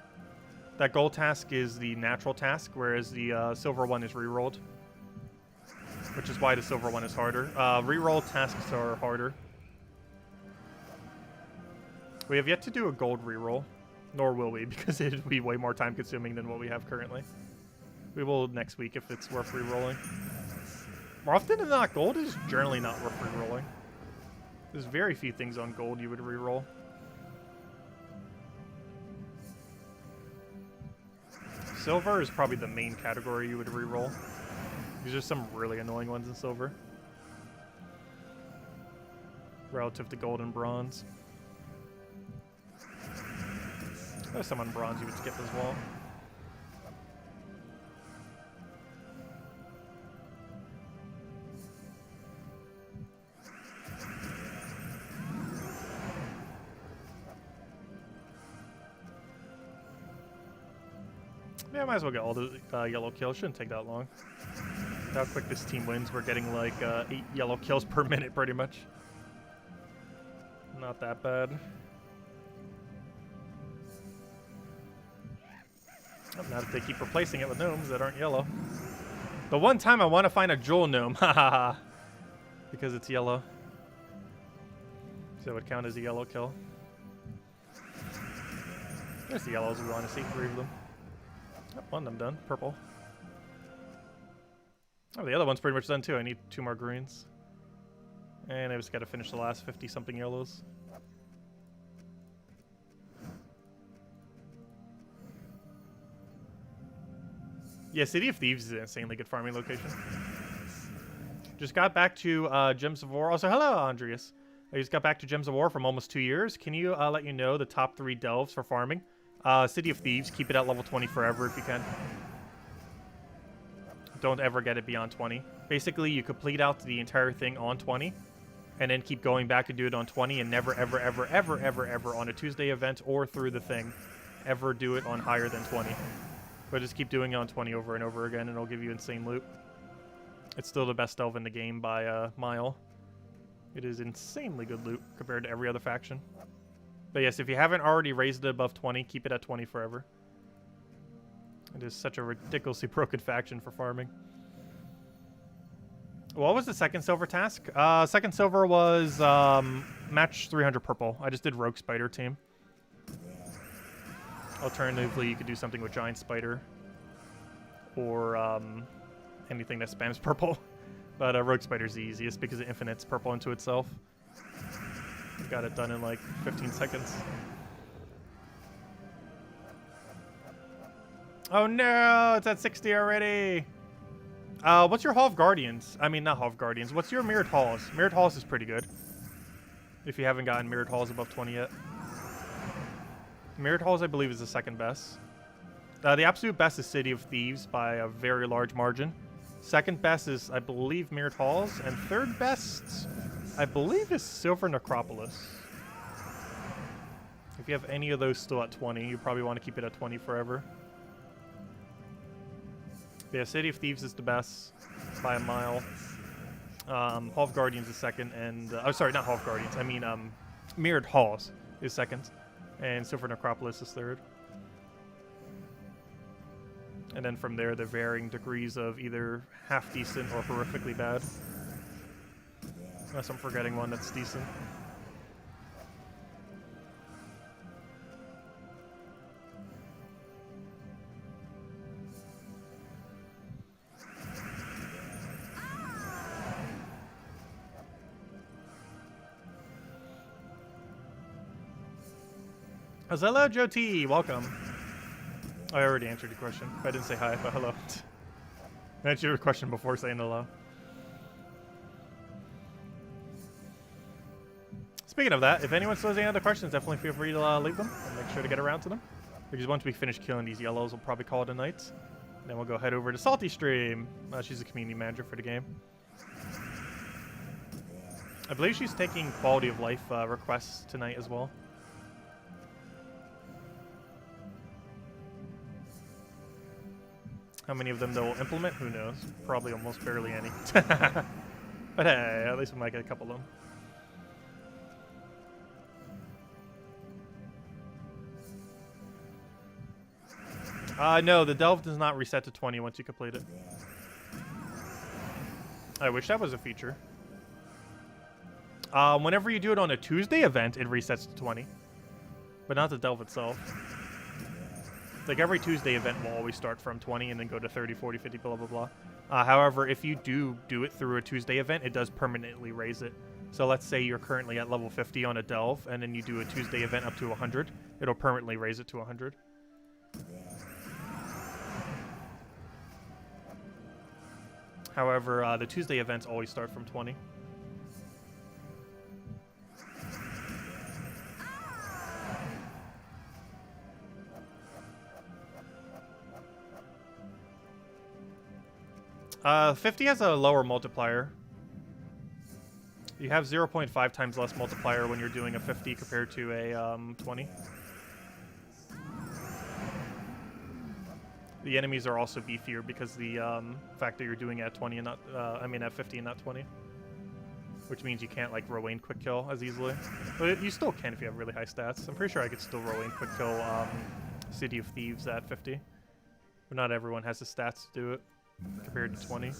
That gold task is the natural task, whereas the silver one is rerolled. Which is why the silver one is harder. Reroll tasks are harder. We have yet to do a gold reroll, nor will we, because it would be way more time consuming than what we have currently. We will next week if it's worth rerolling. More often than not, gold is generally not worth rerolling. There's very few things on gold you would reroll. Silver is probably the main category you would reroll. These are some really annoying ones in silver. Relative to gold and bronze. There's some on bronze you would skip as well. Yeah, might as well get all the yellow kills. Shouldn't take that long. How quick this team wins. We're getting like 8 yellow kills per minute pretty much. Not that bad. Oh, not if they keep replacing it with gnomes that aren't yellow. The one time I want to find a jewel gnome, hahaha, because it's yellow. So it would count as a yellow kill. There's the yellows we want to see, 3 of them. Oh, one of them done, purple. Oh, the other one's pretty much done too. I need 2 more greens. And I just got to finish the last 50-something yellows. Yeah, City of Thieves is an insanely good farming location. Just got back to Gems of War. Also, hello, Andreas. I just got back to Gems of War from almost 2 years. Can you let you know the top 3 delves for farming? City of Thieves, keep it at level 20 forever if you can. Don't ever get it beyond 20. Basically, you complete out the entire thing on 20, and then keep going back and do it on 20, and never, ever, ever, ever, ever, ever on a Tuesday event or through the thing, ever do it on higher than 20. But just keep doing it on 20 over and over again, and it'll give you insane loot. It's still the best delve in the game by a mile. It is insanely good loot compared to every other faction. But yes, if you haven't already raised it above 20, keep it at 20 forever. It is such a ridiculously broken faction for farming. What was the second silver task? Second silver was match 300 purple. I just did Rogue Spider team. Alternatively, you could do something with Giant Spider. Or anything that spams purple. But Rogue Spider's the easiest because it infinites purple into itself. Got it done in like 15 seconds. Oh no, it's at 60 already. What's your Hall of Guardians? I mean, not Hall of Guardians. What's your Mirrored Halls? Mirrored Halls is pretty good. If you haven't gotten Mirrored Halls above 20 yet. Mirrored Halls, I believe, is the second best. The absolute best is City of Thieves by a very large margin. Second best is, I believe, Mirrored Halls. And third best, I believe, is Silver Necropolis. If you have any of those still at 20, you probably want to keep it at 20 forever. Yeah, City of Thieves is the best by a mile. Hall of Guardians is second, and oh, sorry, not Hall of Guardians. I mean, Mirrored Halls is second, and Silver Necropolis is third. And then from there, the varying degrees of either half decent or horrifically bad. Unless I'm forgetting one that's decent. Hello, Joe T. Welcome. I already answered your question. I didn't say hi, but hello. I answered your question before saying hello. Speaking of that, if anyone still has any other questions, definitely feel free to leave them. I'll make sure to get around to them. Because once we finish killing these yellows, we'll probably call it a night. Then we'll go head over to Salty Stream. She's the community manager for the game. I believe she's taking quality of life requests tonight as well. How many of them they'll implement? Who knows? Probably almost barely any. But hey, at least we might get a couple of them. No, the delve does not reset to 20 once you complete it. I wish that was a feature. Whenever you do it on a Tuesday event, it resets to 20. But not the delve itself. Like, every Tuesday event will always start from 20 and then go to 30, 40, 50, blah, blah, blah. However, if you do it through a Tuesday event, it does permanently raise it. So let's say you're currently at level 50 on a delve, and then you do a Tuesday event up to 100. It'll permanently raise it to 100. However, the Tuesday events always start from 20. 50 has a lower multiplier. You have 0.5 times less multiplier when you're doing a 50 compared to a 20. The enemies are also beefier because the fact that you're doing it at 20 and not, at 50 and not 20. Which means you can't, like, Rowan quick kill as easily. But you still can if you have really high stats. I'm pretty sure I could still Rowan quick kill City of Thieves at 50. But not everyone has the stats to do it compared to 20.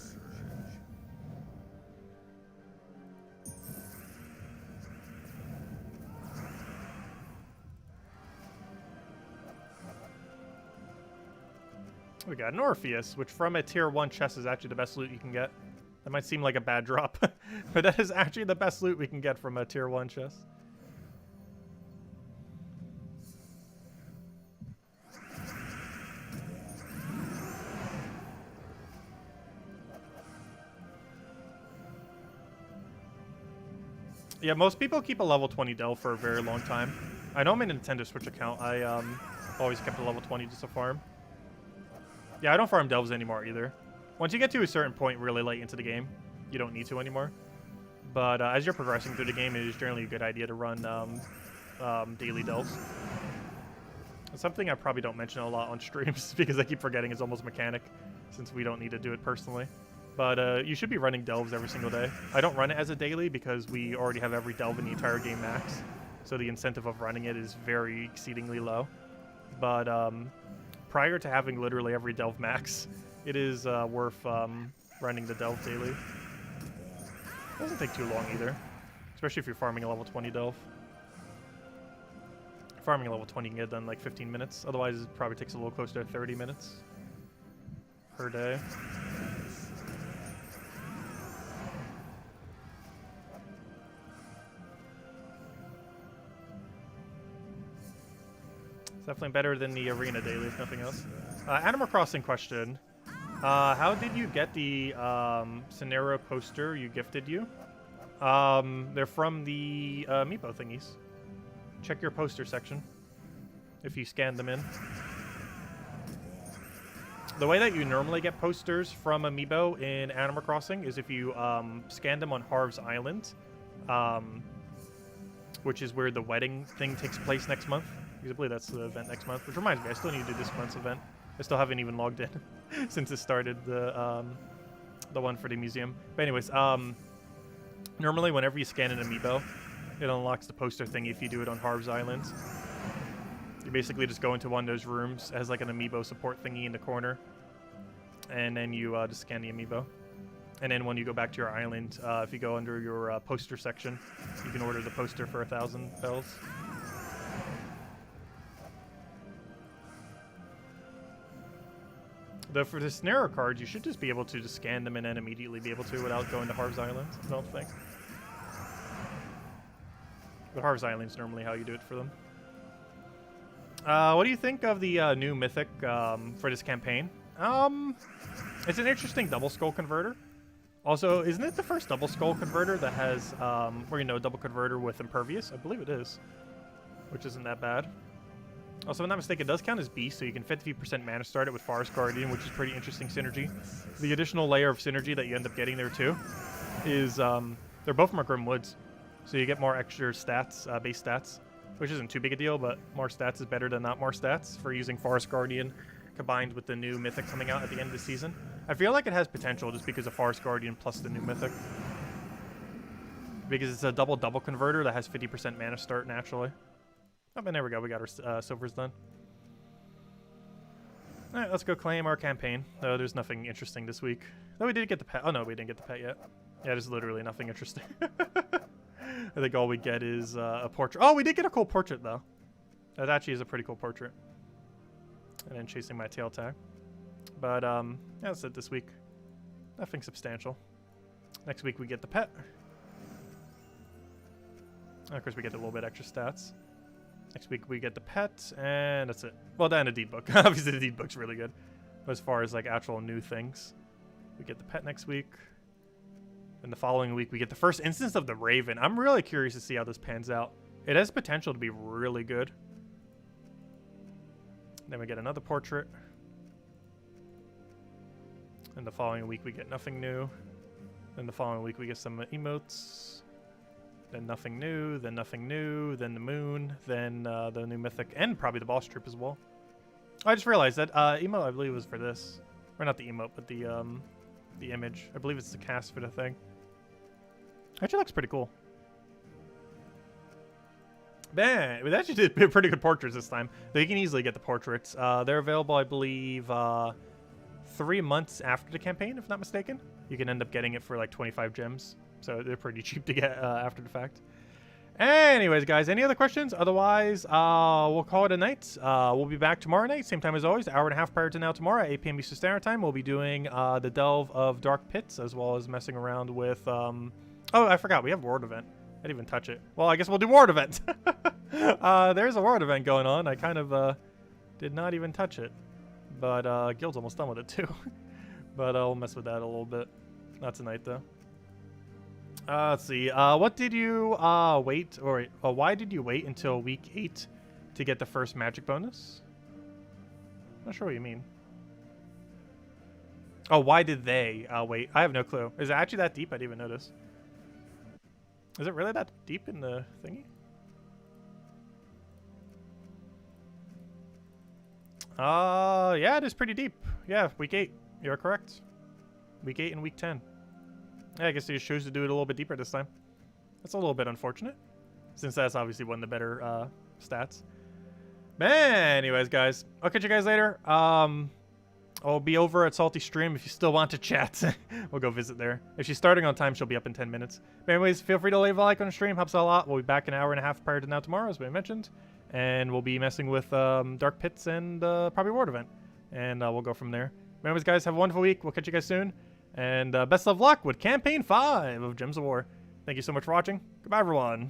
We got an Orpheus, which from a tier 1 chest is actually the best loot you can get. That might seem like a bad drop, but that is actually the best loot we can get from a tier 1 chest. Yeah, most people keep a level 20 delve for a very long time. I know I'm in a Nintendo Switch account. I always kept a level 20 just to farm. Yeah, I don't farm delves anymore either. Once you get to a certain point really late into the game, you don't need to anymore. But as you're progressing through the game, it is generally a good idea to run daily delves. It's something I probably don't mention a lot on streams because I keep forgetting it's almost mechanic since we don't need to do it personally. But you should be running delves every single day. I don't run it as a daily because we already have every delve in the entire game max. So the incentive of running it is very exceedingly low. But prior to having literally every delve max, it is worth running the delve daily. It doesn't take too long either, especially if you're farming a level 20 delve. Farming a level 20 can get done in like 15 minutes. Otherwise, it probably takes a little closer to 30 minutes per day. Definitely better than the arena daily, if nothing else. Animal Crossing question. How did you get the scenario poster you gifted you? They're from the Amiibo thingies. Check your poster section if you scan them in. The way that you normally get posters from Amiibo in Animal Crossing is if you scan them on Harv's Island, which is where the wedding thing takes place next month. Because I believe that's the event next month. Which reminds me, I still need to do this month's event. I still haven't even logged in since it started, the one for the museum. But anyways, normally whenever you scan an Amiibo, it unlocks the poster thing if you do it on Harv's Island. You basically just go into one of those rooms as like an Amiibo support thingy in the corner. And then you just scan the Amiibo. And then when you go back to your island, if you go under your poster section, you can order the poster for 1,000 bells. For the scenario cards, you should just be able to just scan them and then immediately be able to without going to Harv's Island, I don't think. But Harv's Island is normally how you do it for them. What do you think of the new Mythic for this campaign? It's an interesting double skull converter. Also, isn't it the first double skull converter that has, or, you know, double converter with impervious? I believe it is, which isn't that bad. Also, if I'm not mistaken, it does count as beast, so you can 50% mana start it with Forest Guardian, which is pretty interesting synergy. The additional layer of synergy that you end up getting there too is they're both from our Grim Woods, so you get more extra stats, base stats, which isn't too big a deal, but more stats is better than not more stats for using Forest Guardian combined with the new Mythic coming out at the end of the season. I feel like it has potential just because of Forest Guardian plus the new Mythic. Because it's a double converter that has 50% mana start naturally. Oh, and there we go. We got our silvers done. All right, let's go claim our campaign. Though there's nothing interesting this week. Though we did get the pet. Oh, no, we didn't get the pet yet. Yeah, there's literally nothing interesting. I think all we get is a portrait. Oh, we did get a cool portrait, though. That actually is a pretty cool portrait. And then chasing my tail tag. But, yeah, that's it this week. Nothing substantial. Next week, we get the pet. And of course, we get a little bit extra stats. Next week, we get the pet, and that's it. Well, then a deed book. Obviously, the deed book's really good. But as far as, like, actual new things, we get the pet next week. And the following week, we get the first instance of the Raven. I'm really curious to see how this pans out. It has potential to be really good. Then we get another portrait. And the following week, we get nothing new. Then the following week, we get some emotes. Then nothing new, then nothing new, then the moon, then the new Mythic, and probably the boss troop as well. I just realized that emote, I believe, was for this. Or not the emote, but the image. I believe it's the cast for the thing. Actually looks pretty cool. Man, we actually did pretty good portraits this time. Though you can easily get the portraits. They're available, I believe, 3 months after the campaign, if not mistaken. You can end up getting it for like 25 gems. So they're pretty cheap to get after the fact. Anyways, guys, any other questions? Otherwise, we'll call it a night. We'll be back tomorrow night, same time as always, hour and a half prior to now tomorrow at 8 p.m. Eastern Standard Time. We'll be doing the Delve of Dark Pits, as well as messing around with... oh, I forgot. We have World Event. I didn't even touch it. Well, I guess we'll do World Event. There's a World Event going on. I kind of did not even touch it. But Guild's almost done with it, too. But I'll mess with that a little bit. Not tonight, though. Let's see. What did you wait, or why did you wait until week 8 to get the first magic bonus? Not sure what you mean. Oh, why did they wait? I have no clue. Is it actually that deep? I didn't even notice. Is it really that deep in the thingy? Yeah, it is pretty deep. Yeah, week 8. You're correct. Week 8 and week 10. Yeah, I guess they just chose to do it a little bit deeper this time. That's a little bit unfortunate, since that's obviously one of the better stats. But anyways, guys, I'll catch you guys later. I'll be over at Salty Stream if you still want to chat. We'll go visit there. If she's starting on time, she'll be up in 10 minutes. But anyways, feel free to leave a like on the stream. Helps out a lot. We'll be back an hour and a half prior to now tomorrow, as we mentioned. And we'll be messing with Dark Pits and probably World Event. And we'll go from there. But anyways, guys, have a wonderful week. We'll catch you guys soon. And best of luck with Campaign 5 of Gems of War. Thank you so much for watching. Goodbye, everyone.